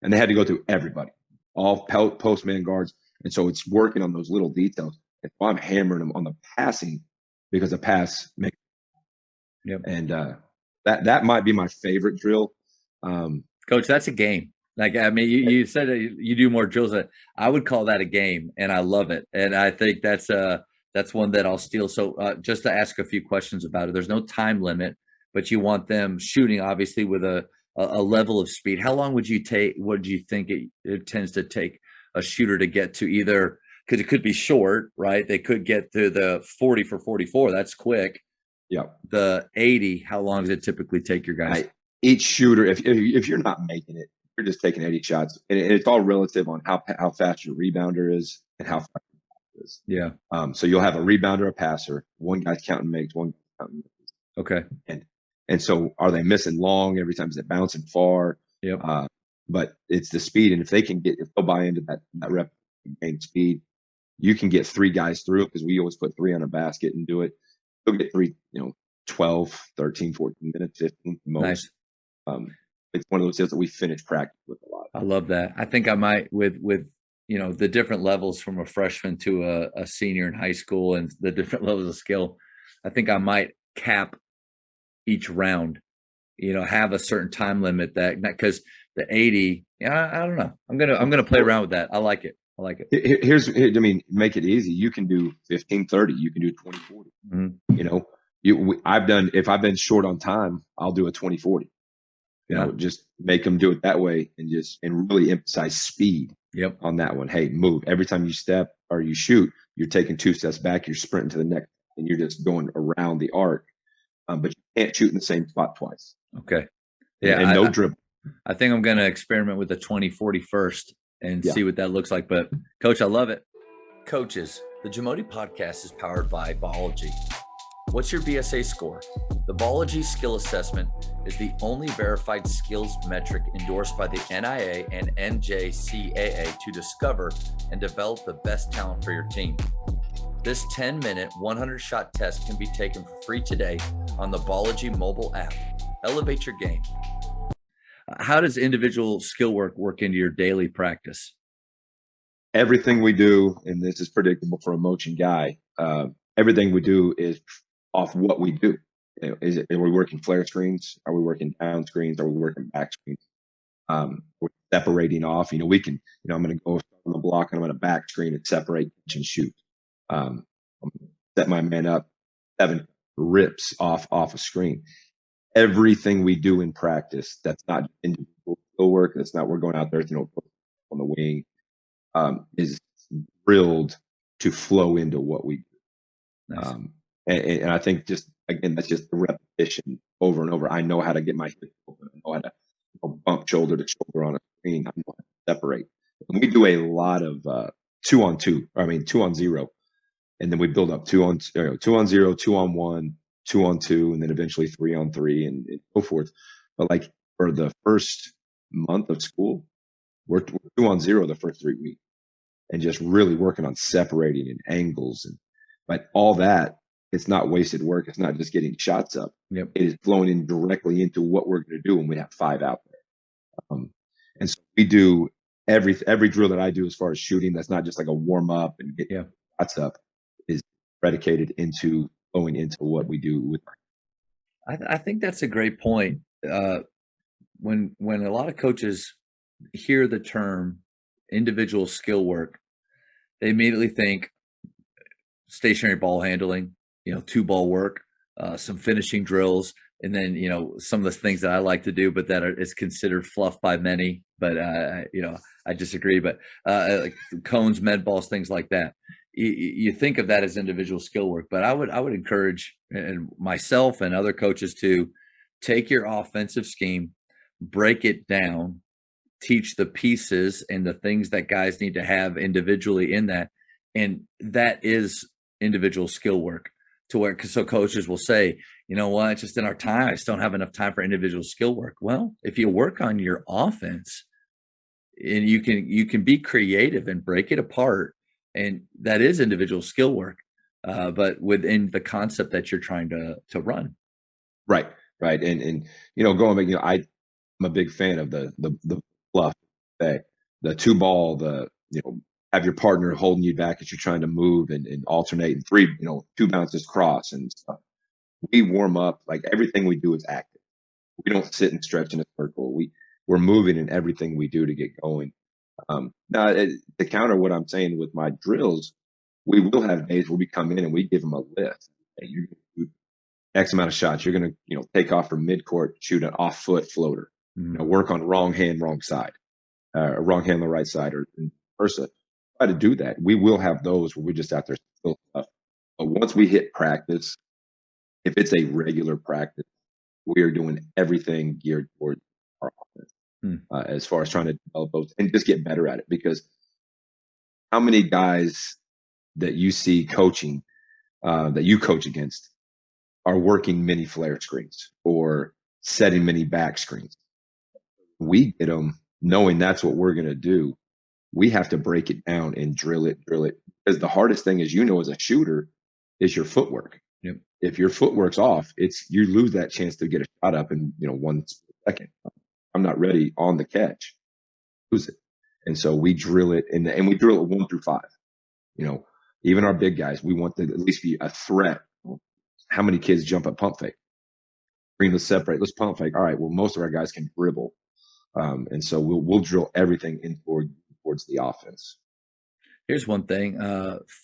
Speaker 1: And they had to go through everybody, all post man guards. And so it's working on those little details. If I'm hammering them on the passing, because the pass makes. And that might be my favorite drill.
Speaker 2: Coach, that's a game. Like, I mean, you said that you do more drills. I would call that a game, and I love it. And I think that's one that I'll steal. So just to ask a few questions about it, there's no time limit, but you want them shooting, obviously, with a level of speed. How long would you take? What do you think it tends to take a shooter to get to, either, because it could be short, right? They could get to the 40 for 44. That's quick.
Speaker 1: Yeah.
Speaker 2: The 80, how long does it typically take your guys?
Speaker 1: Each shooter, if you're not making it, you're just taking 80 shots. And it's all relative on how fast your rebounder is and how fast it is.
Speaker 2: Yeah.
Speaker 1: So you'll have a rebounder, a passer. One guy's counting makes, one guy's counting misses.
Speaker 2: Okay.
Speaker 1: And so are they missing long every time? Is it bouncing far?
Speaker 2: Yep.
Speaker 1: But it's the speed. And if they'll buy into that rep gain speed, you can get 3 guys through it, because we always put 3 on a basket and do it. You'll get 3, 12, 13, 14 minutes, 15 most.
Speaker 2: Nice.
Speaker 1: It's one of those deals that we finish practice with a lot.
Speaker 2: I love that. I think I might, with the different levels from a freshman to a senior in high school and the different levels of skill, I think I might cap each round, have a certain time limit, because the 80, I don't know. I'm gonna play around with that. I like it.
Speaker 1: Make it easy. You can do 15-30. You can do 20-40. Mm-hmm. If I've been short on time, I'll do a 20-40. Just make them do it that way, and really emphasize speed. On that one. Hey, move. Every time you step or you shoot, you're taking 2 steps back. You're sprinting to the next. and you're just going around the arc, but you can't shoot in the same spot twice.
Speaker 2: Okay.
Speaker 1: Yeah, and no dribble.
Speaker 2: I think I'm going to experiment with the 20-40 first and see what that looks like. But Coach, I love it. Coaches, the Jamodi podcast is powered by Biology. What's your BSA score? The Biology Skill Assessment is the only verified skills metric endorsed by the NIA and NJCAA to discover and develop the best talent for your team. This 10-minute, 100-shot test can be taken for free today on the Biology mobile app. Elevate your game. How does individual skill work into your daily practice?
Speaker 1: Everything we do, and this is predictable for a motion guy, everything we do is off what we do. Are we working flare screens? Are we working down screens? Are we working back screens? We're separating off. We can, I'm going to go on the block and I'm going to back screen and separate, catch and shoot. I'm going to set my man up 7 rips off a screen. Everything we do in practice, that's not individual skill work. That's not we're going out there, on the wing, is drilled to flow into what we do. Nice. And I think that's just the repetition over and over. I know how to get my hips open. I know how to bump shoulder to shoulder on a screen. I know how to separate. And we do a lot of 2-on-2. 2-on-0, and then we build up 2-on-0, 2-on-1, 2-on-2, and then eventually 3-on-3, and so forth. But like for the first month of school, we're 2-on-0 the first 3 weeks, and just really working on separating and angles, but all that. It's not wasted work. It's not just getting shots up. Yep. It is flowing in directly into what we're going to do when we have 5 out there. And so we do every drill that I do as far as shooting. That's not just like a warm up and get shots up. Is predicated into flowing into what we do with.
Speaker 2: I think that's a great point. When a lot of coaches hear the term individual skill work, they immediately think stationary ball handling, 2-ball work, some finishing drills, and then, some of the things that I like to do, but that is considered fluff by many. But, I disagree. But like cones, med balls, things like that. You think of that as individual skill work, but I would encourage myself and other coaches to take your offensive scheme, break it down, teach the pieces and the things that guys need to have individually in that. And that is individual skill work. So coaches will say, you know what, just in our time, I just don't have enough time for individual skill work. Well, if you work on your offense and you can be creative and break it apart, and that is individual skill work, but within the concept that you're trying to run.
Speaker 1: Right. And going back, I'm a big fan of the fluff, the 2-ball, have your partner holding you back as you're trying to move and alternate, and 2 bounces cross and stuff. We warm up, like everything we do is active. We don't sit and stretch in a circle. We're moving in everything we do to get going. Now, to counter what I'm saying with my drills, we will have days where we come in and we give them a list. Hey, you're going to do X amount of shots. You're going to take off from midcourt, shoot an off foot floater. Work on wrong hand, wrong side, wrong hand on the right side, or versa. Try to do that. We will have those where we're just out there still stuff. But once we hit practice, if it's a regular practice, we are doing everything geared towards our offense, as far as trying to develop those and just get better at it. Because how many guys that you see coaching, that you coach against, are working mini flare screens or setting mini back screens? We get them knowing that's what we're going to do. We have to break it down and drill it. Because the hardest thing, as as a shooter, is your footwork. Yep. If your footwork's off, you lose that chance to get a shot up in 1 second. I'm not ready on the catch, lose it. And so we drill it, and we drill it 1 through 5. Even our big guys, we want to at least be a threat. How many kids jump at pump fake? Let's separate. Let's pump fake. All right. Well, most of our guys can dribble, and so we'll drill everything in towards the offense.
Speaker 2: Here's one thing: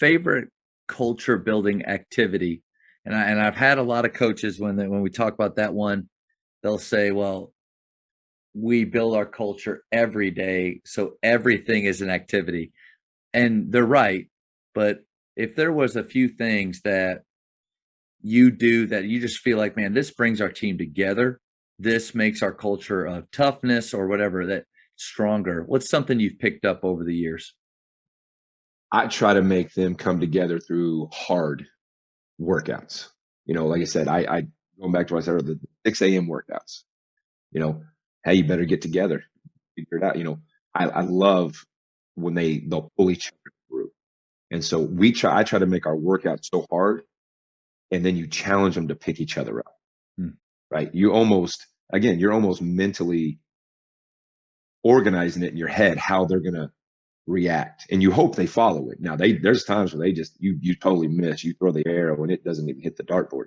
Speaker 2: favorite culture building activity, and I've had a lot of coaches when we talk about that one, they'll say, "Well, we build our culture every day, so everything is an activity," and they're right. But if there was a few things that you do that you just feel like, man, this brings our team together? This makes our culture of toughness or whatever that stronger. What's something you've picked up over the years?
Speaker 1: I try to make them come together through hard workouts. Like I said, I going back to what I said earlier, the 6 a.m. workouts. Hey, you better get together, figure it out. I love when they'll pull each other through. And so I try to make our workouts so hard, and then you challenge them to pick each other up. Right? You're almost mentally organizing it in your head how they're gonna react, and you hope they follow it. Now there's times where they just you totally miss. You throw the arrow and it doesn't even hit the dartboard.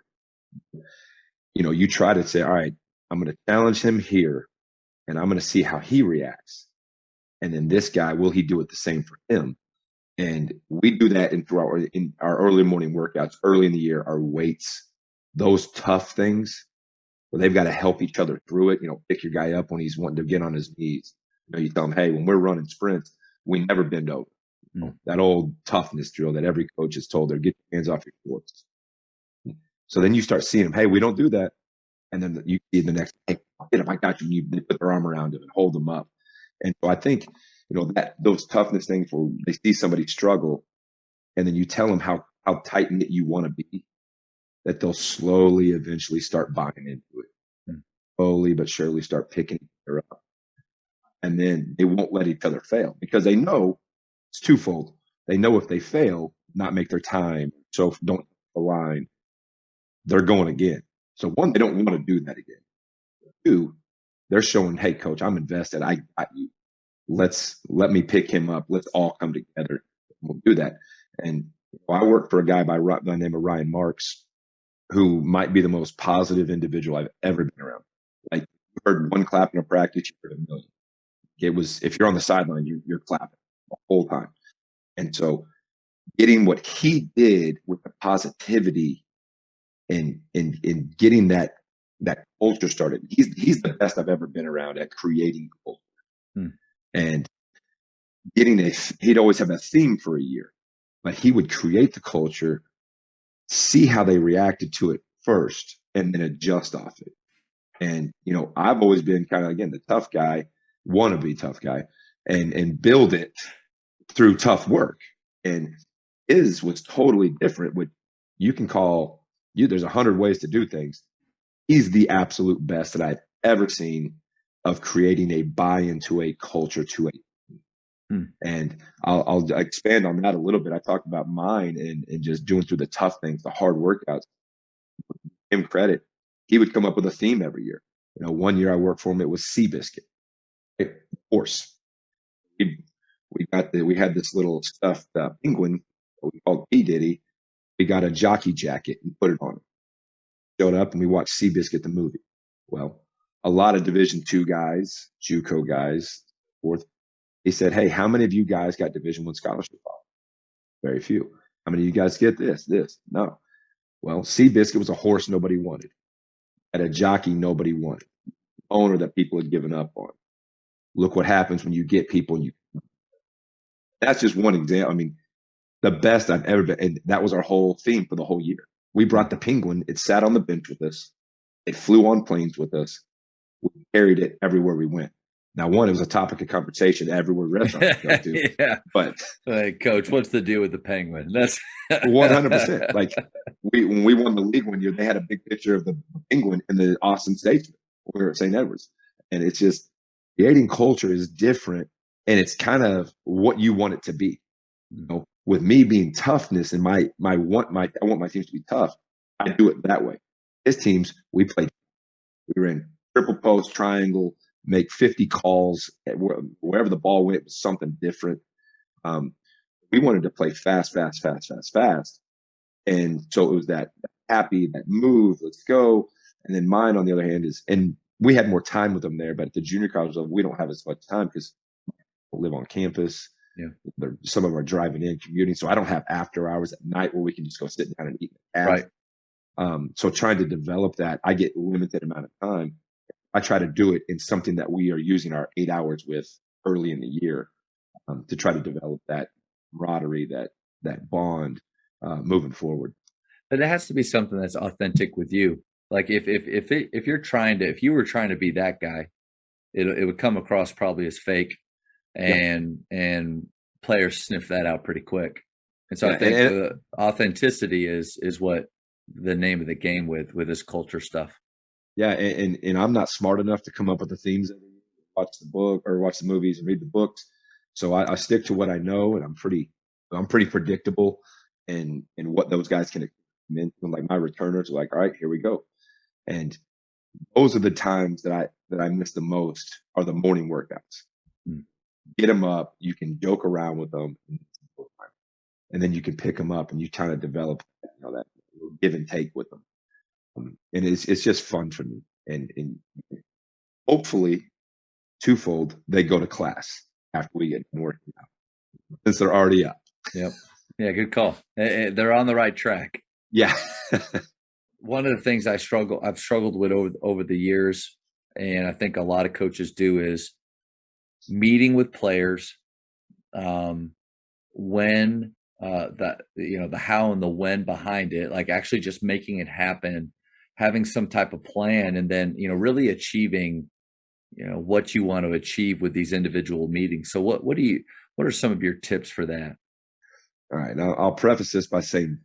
Speaker 1: You try to say, all right, I'm going to challenge him here, and I'm going to see how he reacts. And then this guy, will he do it the same for him? And we do that in our early morning workouts, early in the year, our weights, those tough things where they've got to help each other through it. Pick your guy up when he's wanting to get on his knees. You tell him, hey, when we're running sprints, we never bend over. That old toughness drill that every coach is told, get your hands off your shorts. So then you start seeing them, hey, we don't do that. And then you see the next, hey, if I got you, you put their arm around them and hold them up. And so I think, that those toughness things where they see somebody struggle, and then you tell them how tight knit you want to be, that they'll slowly, eventually start buying into it. Slowly but surely start picking each other up. And then they won't let each other fail, because they know it's twofold. They know if they fail, not make their time, so don't the line, they're going again. So one, they don't want to do that again. Two, they're showing, hey, coach, I'm invested. I got you. Let me pick him up. Let's all come together. We'll do that. And I work for a guy by the name of Ryan Marks, who might be the most positive individual I've ever been around. Like, you heard one clap in a practice, you heard a million. It was, if you're on the sideline, you're clapping the whole time. And so getting what he did with the positivity and getting that culture started. He's the best I've ever been around at creating culture. And he'd always have a theme for a year, but he would create the culture, see how they reacted to it first, and then adjust off it. And, I've always been kind of, again, the tough guy, wannabe tough guy, and build it through tough work. And his was totally different. You can call there's 100 ways to do things. He's the absolute best that I've ever seen of creating a buy-in to a culture, to a and I'll expand on that a little bit. I talked about mine and just doing through the tough things, the hard workouts. Give him credit. He would come up with a theme every year. One year I worked for him, it was Seabiscuit. Horse. We had this little stuffed penguin we called P. Diddy. We got a jockey jacket and put it on him. Showed up and we watched Seabiscuit the movie. Well, a lot of Division II guys, JUCO guys, forth. He said, hey, how many of you guys got Division I scholarship offers? Very few. How many of you guys get this? No. Well, Seabiscuit was a horse nobody wanted. At a jockey nobody wanted. Owner that people had given up on. Look what happens when you get people and you. That's just one example. I mean, the best I've ever been. And that was our whole theme for the whole year. We brought the penguin. It sat on the bench with us. It flew on planes with us. We carried it everywhere we went. Now, it was a topic of conversation everywhere restaurants go to.
Speaker 2: Yeah.
Speaker 1: But
Speaker 2: hey, coach, what's the deal with the penguin? That's
Speaker 1: 100%. Like when we won the league one year, they had a big picture of the penguin in the Austin Statesman. We were at St. Edwards. And it's just, creating culture is different. And it's kind of what you want it to be. With me being toughness and I want my teams to be tough. I do it that way. His teams, we were in triple post, triangle, make 50 calls wherever the ball went was something different. We wanted to play fast. And so it was that happy, that move, let's go. And then mine, on the other hand, and we had more time with them there, but at the junior college level, we don't have as much time because we live on campus. Yeah. Some of them are driving in, commuting. So I don't have after hours at night where we can just go sit down and eat.
Speaker 2: Right.
Speaker 1: So trying to develop that, I get limited amount of time. I try to do it in something that we are using our 8 hours with early in the year to try to develop that camaraderie, that bond moving forward.
Speaker 2: But it has to be something that's authentic with you. Like if you were trying to be that guy, it would come across probably as fake, and players sniff that out pretty quick. And so I think authenticity is what the name of the game with this culture stuff.
Speaker 1: Yeah, and I'm not smart enough to come up with the themes every year, watch the book or watch the movies and read the books. So I stick to what I know, and I'm pretty predictable in what those guys can expect. Like my returners are like, all right, here we go. And those are the times that I miss the most are the morning workouts. Get them up, you can joke around with them, and then you can pick them up and you kind of develop that give and take with them. And it's just fun for me. And hopefully twofold, they go to class after we get working out, since they're already up.
Speaker 2: Yep. Yeah, good call. They're on the right track.
Speaker 1: Yeah.
Speaker 2: One of the things I've struggled with over the years, and I think a lot of coaches do, is meeting with players when the how and the when behind it, like actually just making it happen, having some type of plan, and then really achieving what you want to achieve with these individual meetings. So what are some of your tips for that?
Speaker 1: All right. Now I'll preface this by saying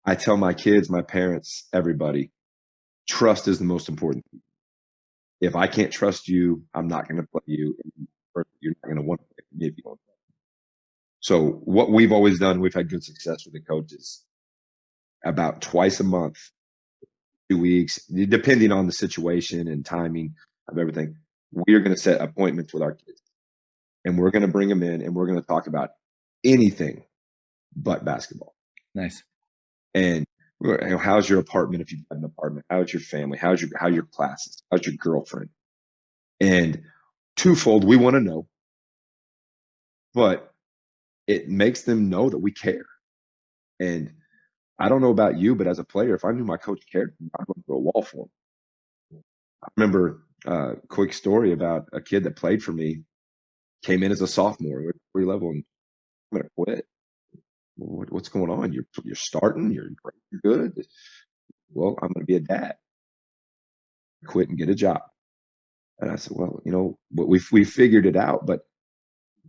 Speaker 1: I tell my kids, my parents, everybody, trust is the most important thing. If I can't trust you, I'm not going to play you. Or you're not going to want to play me if you don't. So what we've always done, we've had good success with the coaches. About twice a month, 2 weeks, depending on the situation and timing of everything, we are going to set appointments with our kids. And we're going to bring them in and we're going to talk about anything but basketball.
Speaker 2: Nice.
Speaker 1: And how's your apartment if you've got an apartment? How's your family? How your classes? How's your girlfriend? And twofold, we want to know. But it makes them know that we care. And I don't know about you, but as a player, if I knew my coach cared, I'd run through a wall for him. I remember a quick story about a kid that played for me, came in as a sophomore at 3 level, and I'm going to quit. What's going on? You're starting. You're great. You're good. Well, I'm going to be a dad. Quit and get a job. And I said, well, we figured it out, but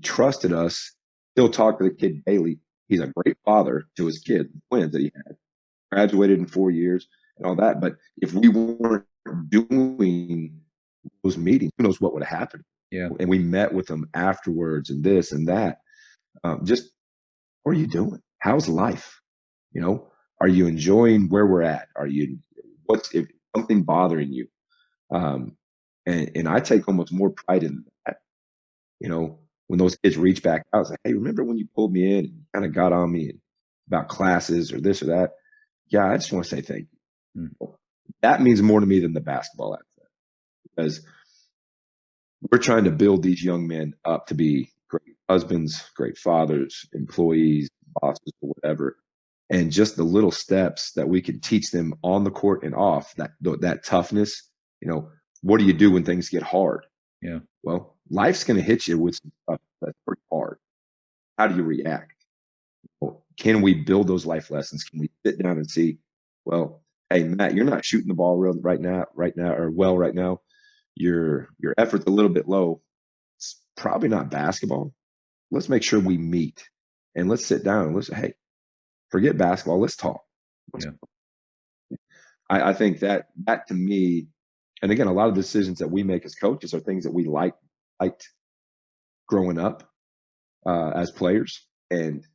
Speaker 1: trusted us. Still talk to the kid daily. He's a great father to his kid, twins that he had. Graduated in 4 years and all that. But if we weren't doing those meetings, who knows what would have happened?
Speaker 2: Yeah.
Speaker 1: And we met with them afterwards and this and that. Just, what are you doing? How's life? Are you enjoying where we're at? What's if something bothering you? And I take almost more pride in that. When those kids reach back out, it's like, hey, remember when you pulled me in and kind of got on me about classes or this or that? Yeah, I just want to say thank you. That means more to me than the basketball aspect, because we're trying to build these young men up to be great husbands, great fathers, employees, bosses, or whatever. And just the little steps that we can teach them on the court and off, that toughness. What do you do when things get hard?
Speaker 2: Yeah.
Speaker 1: Well, life's going to hit you with some stuff that's pretty hard. How do you react? Well, can we build those life lessons? Can we sit down and see, well, hey, Matt, you're not shooting the ball right now. Your effort's a little bit low. It's probably not basketball. Let's make sure we meet and let's sit down and let's say, hey, forget basketball. Let's talk. I think that to me, and again, a lot of decisions that we make as coaches are things that we liked growing up as players. And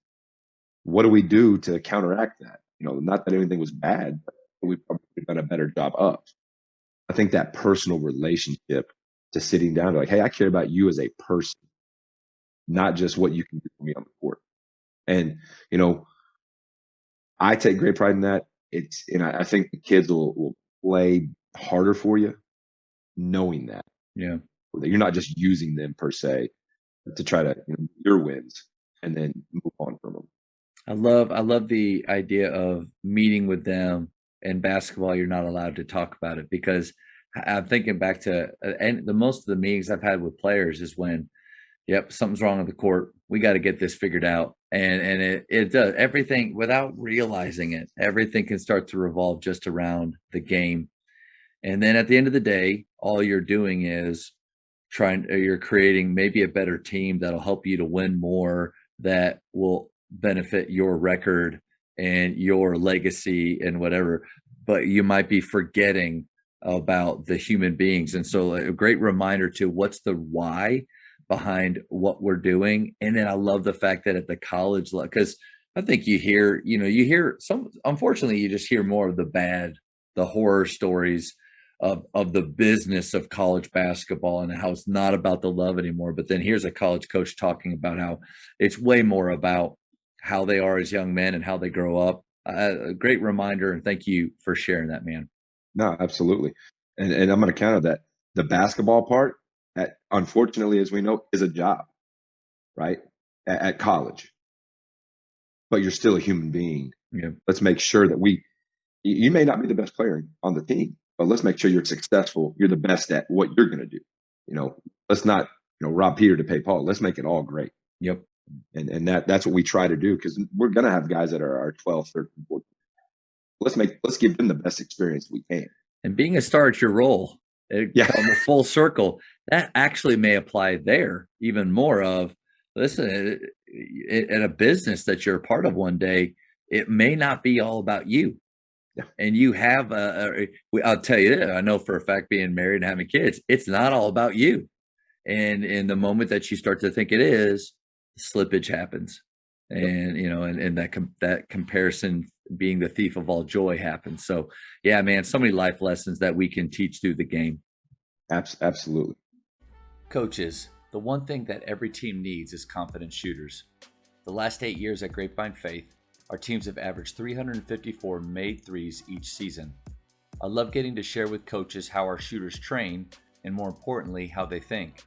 Speaker 1: what do we do to counteract that? Not that anything was bad, but we've probably done a better job of. I think that personal relationship to sitting down to like, hey, I care about you as a person, not just what you can do for me on the court. And, I take great pride in that. I think the kids will play harder for you knowing that.
Speaker 2: Yeah.
Speaker 1: That you're not just using them per se to try to your wins and then move on from them.
Speaker 2: I love the idea of meeting with them. In basketball, you're not allowed to talk about it, because I'm thinking back to and the most of the meetings I've had with players is when, yep, something's wrong on the court. We got to get this figured out. And it does everything without realizing it. Everything can start to revolve just around the game. And then at the end of the day, all you're doing is you're creating maybe a better team that'll help you to win more, that will benefit your record and your legacy and whatever. But you might be forgetting about the human beings. And so a great reminder to what's the why behind what we're doing. And then I love the fact that at the college level, because I think you hear some, unfortunately, you just hear more of the horror stories of the business of college basketball and how it's not about the love anymore. But then here's a college coach talking about how it's way more about how they are as young men and how they grow up. A great reminder, and thank you for sharing that, man.
Speaker 1: No, absolutely. And I'm going to counter that. The basketball part, unfortunately, as we know, is a job, right? At college. But you're still a human being.
Speaker 2: Yeah.
Speaker 1: Let's make sure that you may not be the best player on the team, but let's make sure you're successful. You're the best at what you're going to do. Let's not, rob Peter to pay Paul. Let's make it all great.
Speaker 2: Yep.
Speaker 1: And that's what we try to do, because we're going to have guys that are 12, 13, 14. Let's give them the best experience we can. And
Speaker 2: being a star at your role, come full circle, that actually may apply there even more of, listen, in a business that you're a part of one day, it may not be all about you.
Speaker 1: Yeah.
Speaker 2: And you have I'll tell you that, I know for a fact, being married and having kids, it's not all about you. And in the moment that you start to think it is, slippage happens. And, and that comparison being the thief of all joy happens. So yeah, man, so many life lessons that we can teach through the game.
Speaker 1: Absolutely.
Speaker 2: Coaches, the one thing that every team needs is confident shooters. The last 8 years at Grapevine Faith, our teams have averaged 354 made threes each season. I love getting to share with coaches how our shooters train, and more importantly, how they think.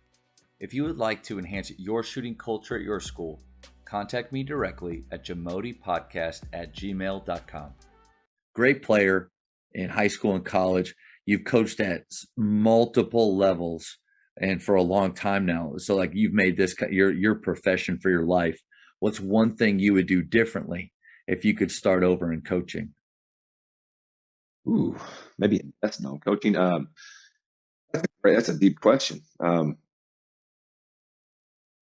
Speaker 2: If you would like to enhance your shooting culture at your school, contact me directly at jamodipodcast@gmail.com. Great player in high school and college. You've coached at multiple levels and for a long time now. So like, you've made this your profession for your life. What's one thing you would do differently if you could start over in coaching?
Speaker 1: Ooh, maybe that's no coaching. That's a deep question.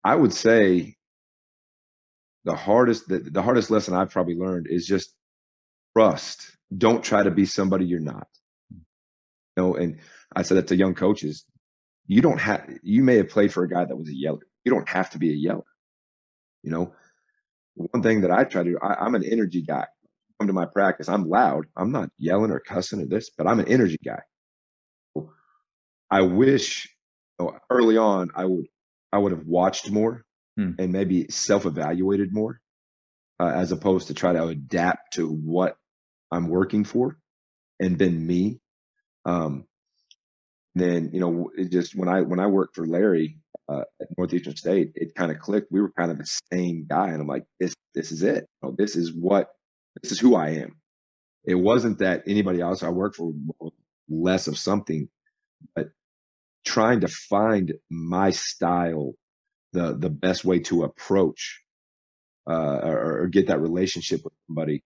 Speaker 1: I would say the hardest lesson I've probably learned is just trust. Don't try to be somebody you're not. And I said that to young coaches. You may have played for a guy that was a yeller. You don't have to be a yeller. One thing that I try to do, I'm an energy guy. Come to my practice, I'm loud. I'm not yelling or cussing or this, but I'm an energy guy. I wish early on I would have watched more and maybe self-evaluated more, as opposed to try to adapt to what I'm working for and been me. Then, it just, when I worked for Larry at Northeastern State, it kind of clicked. We were kind of the same guy. And I'm like, this is it. This is who I am. It wasn't that anybody else I worked for was less of something, but trying to find my style, the best way to approach or get that relationship with somebody.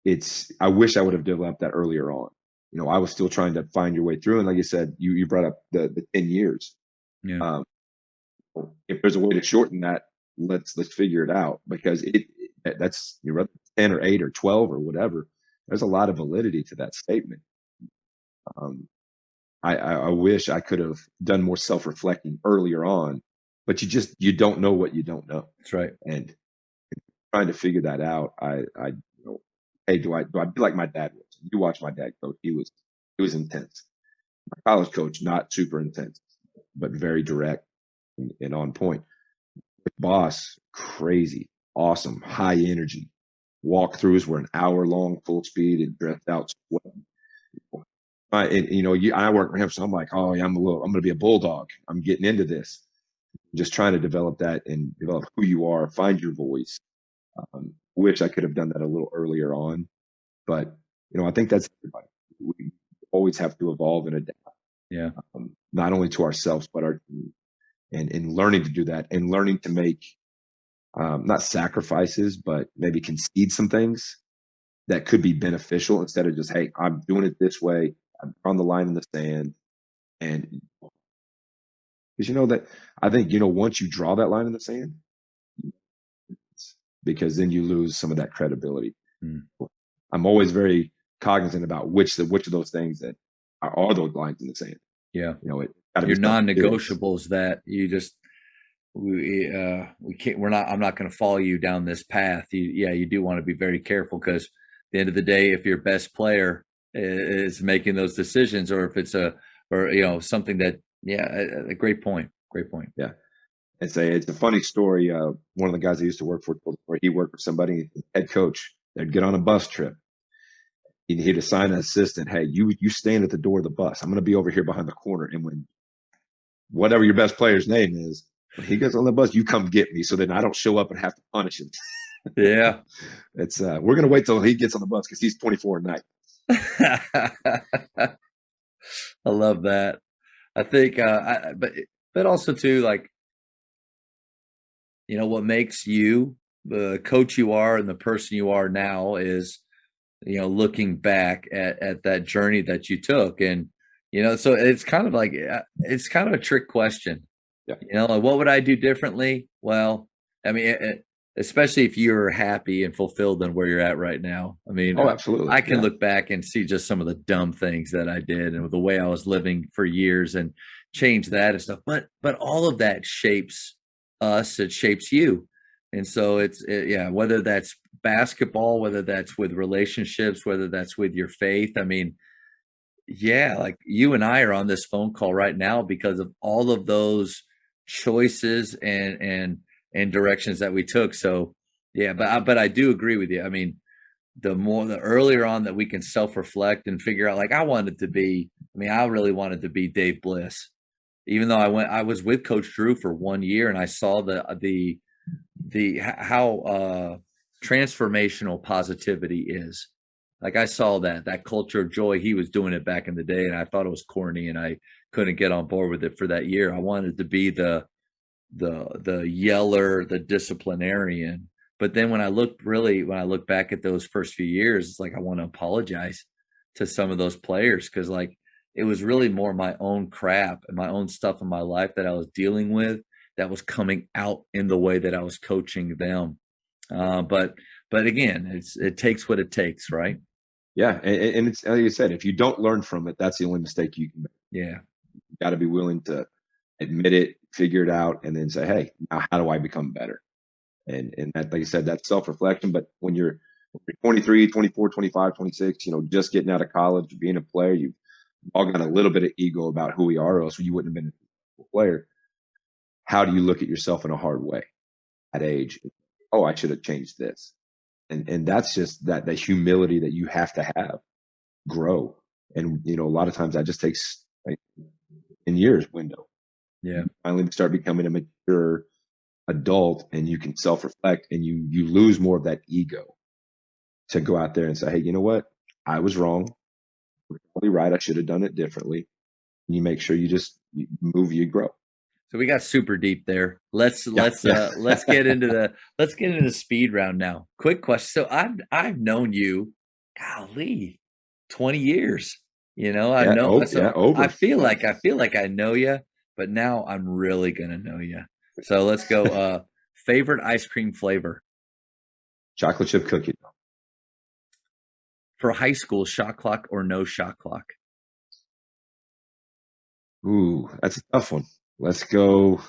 Speaker 1: I wish I would have developed that earlier on. I was still trying to find your way through. And like you said, you brought up the 10 years.
Speaker 2: Yeah.
Speaker 1: If there's a way to shorten that, let's figure it out, because that's, you're 10 or 8 or 12 or whatever. There's a lot of validity to that statement. I wish I could have done more self-reflecting earlier on, but you don't know what you don't know.
Speaker 2: That's right.
Speaker 1: And trying to figure that out, hey, do I be like my dad was? You watch my dad coach. He was intense. My college coach, not super intense, but very direct and on point. Boss, crazy, awesome, high energy. Walkthroughs were an hour long, full speed, and dressed out. I work for him, so I'm like, oh yeah, I'm going to be a bulldog. I'm getting into this. Just trying to develop that and develop who you are, find your voice. Wish I could have done that a little earlier on, but I think that's everybody. We always have to evolve and adapt.
Speaker 2: Yeah.
Speaker 1: Not only to ourselves, but our team, and learning to do that, and learning to make not sacrifices, but maybe concede some things that could be beneficial instead of just, hey, I'm doing it this way. I'm on the line in the sand. And because that I think, once you draw that line in the sand, because then you lose some of that credibility.
Speaker 2: Mm.
Speaker 1: I'm always very cognizant about which of those things that are those lines in the sand.
Speaker 2: Yeah.
Speaker 1: It gotta
Speaker 2: Your
Speaker 1: be something serious.
Speaker 2: non-negotiables that you just we can't I'm not going to follow you down this path. You do want to be very careful, because at the end of the day, if your best player is making those decisions, or if it's something that a great point.
Speaker 1: Yeah. It's a funny story. One of the guys I used to work for told me where he worked for somebody, head coach. They'd get on a bus trip. He'd assign an assistant, hey, you stand at the door of the bus. I'm going to be over here behind the corner. And when whatever your best player's name is, when he gets on the bus, you come get me, so then I don't show up and have to punish him.
Speaker 2: Yeah.
Speaker 1: It's we're going to wait till he gets on the bus because he's 24 at night.
Speaker 2: I love that. I think, but also too, like, what makes you the coach you are and the person you are now is, looking back at that journey that you took. And, so it's kind of like, it's kind of a trick question.
Speaker 1: Yeah.
Speaker 2: Like, what would I do differently? Well, I mean, especially if you're happy and fulfilled in where you're at right now. I mean,
Speaker 1: Oh, absolutely.
Speaker 2: I can look back and see just some of the dumb things that I did and the way I was living for years, and change that and stuff. But all of that shapes us. It shapes you. And so whether that's basketball, whether that's with relationships, whether that's with your faith. I mean, like you and I are on this phone call right now because of all of those choices and directions that we took. So but I do agree with you. I mean, the earlier on that we can self-reflect and figure out, like, I really wanted to be Dave Bliss, even though I was with Coach Drew for 1 year, and I saw how transformational positivity is. Like, I saw that culture of joy. He was doing it back in the day, and I thought it was corny, and I couldn't get on board with it for that year. I wanted to be the yeller, the disciplinarian. But then when I look back at those first few years, it's like I want to apologize to some of those players, because, like, it was really more my own crap and my own stuff in my life that I was dealing with that was coming out in the way that I was coaching them. But again, it takes what it takes, right?
Speaker 1: Yeah, and it's like you said, if you don't learn from it, that's the only mistake you can make.
Speaker 2: Yeah,
Speaker 1: You got to be willing to admit it, figure it out, and then say, hey, now how do I become better? And that, like you said, that's self-reflection. But when you're 23, 24, 25, 26, just getting out of college, being a player, you've all got a little bit of ego about who we are, or else you wouldn't have been a player. How do you look at yourself in a hard way at age? Oh, I should have changed this. And that's just that humility that you have to have, grow. And, a lot of times that just takes like in years window.
Speaker 2: Yeah.
Speaker 1: Finally start becoming a mature adult, and you can self-reflect, and you lose more of that ego to go out there and say, hey, you know what? I was wrong. You're probably right. I should have done it differently. And you make sure you move, you grow.
Speaker 2: So we got super deep there. Let's get into the speed round now. Quick question. So I've known you, golly, 20 years. I feel like I know you, but now I'm really gonna know you. So let's go. Favorite ice cream flavor?
Speaker 1: Chocolate chip cookie.
Speaker 2: For high school, shot clock or no shot clock?
Speaker 1: Ooh, that's a tough one. Let's go.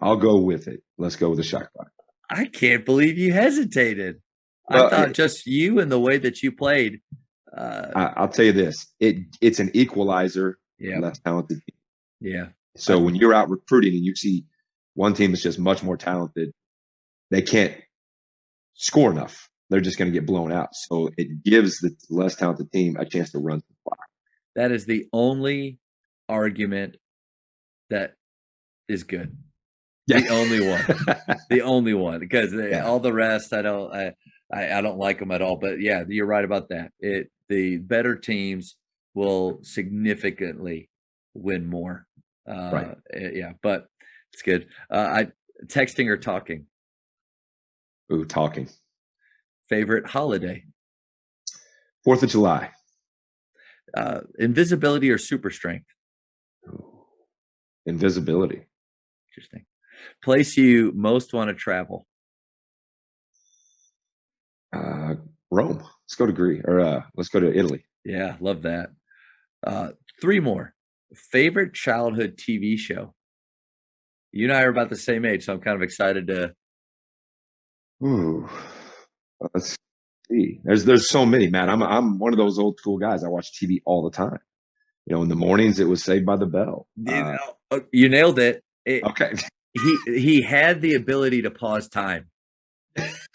Speaker 1: I'll go with it. Let's go with the shot clock.
Speaker 2: I can't believe you hesitated. I thought just you and the way that you played.
Speaker 1: I'll tell you this. It's an equalizer.
Speaker 2: Yeah.
Speaker 1: Less talented team.
Speaker 2: Yeah.
Speaker 1: So when you're out recruiting and you see one team that's just much more talented, they can't score enough. They're just going to get blown out. So it gives the less talented team a chance to run the clock.
Speaker 2: That is the only argument that is good. Yeah. The only one, because all the rest I don't like them at all. But yeah, you're right about that. The better teams will significantly win more.
Speaker 1: Right.
Speaker 2: Yeah, but it's good. Texting or talking?
Speaker 1: Ooh, talking.
Speaker 2: Favorite holiday?
Speaker 1: 4th of July.
Speaker 2: Invisibility or super strength?
Speaker 1: Ooh, invisibility.
Speaker 2: Interesting. Place you most want to travel?
Speaker 1: Rome. Let's go to Greece, or let's go to Italy.
Speaker 2: Yeah, love that. 3 more. Favorite childhood TV show? You and I are about the same age, so I'm kind of excited to.
Speaker 1: Ooh, let's see. There's so many, man. I'm one of those old school guys. I watch TV all the time. In the mornings it was Saved by the Bell.
Speaker 2: You nailed it.
Speaker 1: Okay.
Speaker 2: He had the ability to pause time.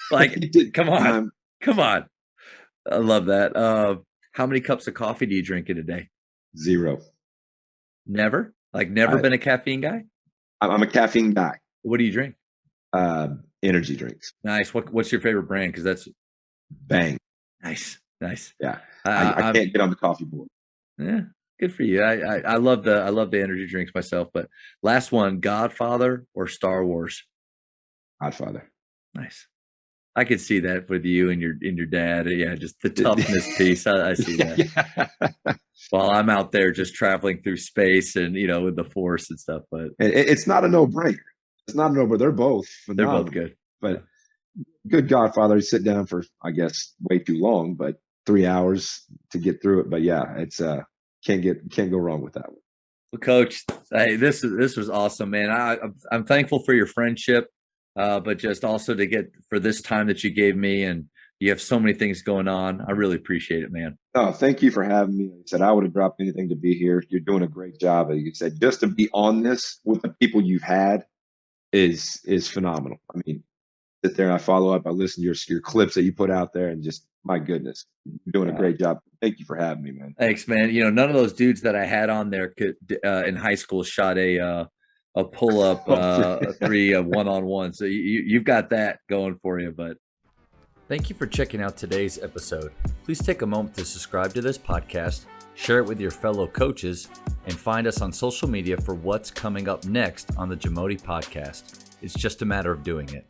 Speaker 2: Like, come on. I love that. How many cups of coffee do you drink in a day?
Speaker 1: 0.
Speaker 2: Never? Like never been a caffeine guy?
Speaker 1: I'm a caffeine guy.
Speaker 2: What do you drink?
Speaker 1: Energy drinks.
Speaker 2: Nice. What's your favorite brand? Because that's
Speaker 1: Bang.
Speaker 2: Nice.
Speaker 1: Yeah. I can't get on the coffee board.
Speaker 2: Yeah, good for you. I love the energy drinks myself. But last one, Godfather or Star Wars?
Speaker 1: Godfather.
Speaker 2: Nice. I could see that with you and your dad. Yeah, just the toughness piece. I see that.
Speaker 1: Yeah.
Speaker 2: While I'm out there just traveling through space and with the Force and stuff. But
Speaker 1: it's not a no-brainer. It's not a no-brainer. They're both phenomenal.
Speaker 2: They're both good.
Speaker 1: But good Godfather, you sit down for, I guess, way too long, but 3 hours to get through it. But yeah, it's can't go wrong with that one.
Speaker 2: Well, Coach, hey, this was awesome, man. I'm thankful for your friendship, but just also for this time that you gave me, and you have so many things going on. I really appreciate it, man.
Speaker 1: Oh, thank you for having me. Like I said, I would have dropped anything to be here. You're doing a great job. Like you said, just to be on this with the people you've had is phenomenal. I mean, sit there and I follow up. I listen to your clips that you put out there, and just, my goodness, you're doing a great job. Thank you for having me, man.
Speaker 2: Thanks, man. None of those dudes that I had on there could in high school shot a pull up 3 one-on-one. So you've got that going for you. But thank you for checking out today's episode. Please take a moment to subscribe to this podcast, share it with your fellow coaches, and find us on social media for what's coming up next on the Jamodi podcast. It's just a matter of doing it.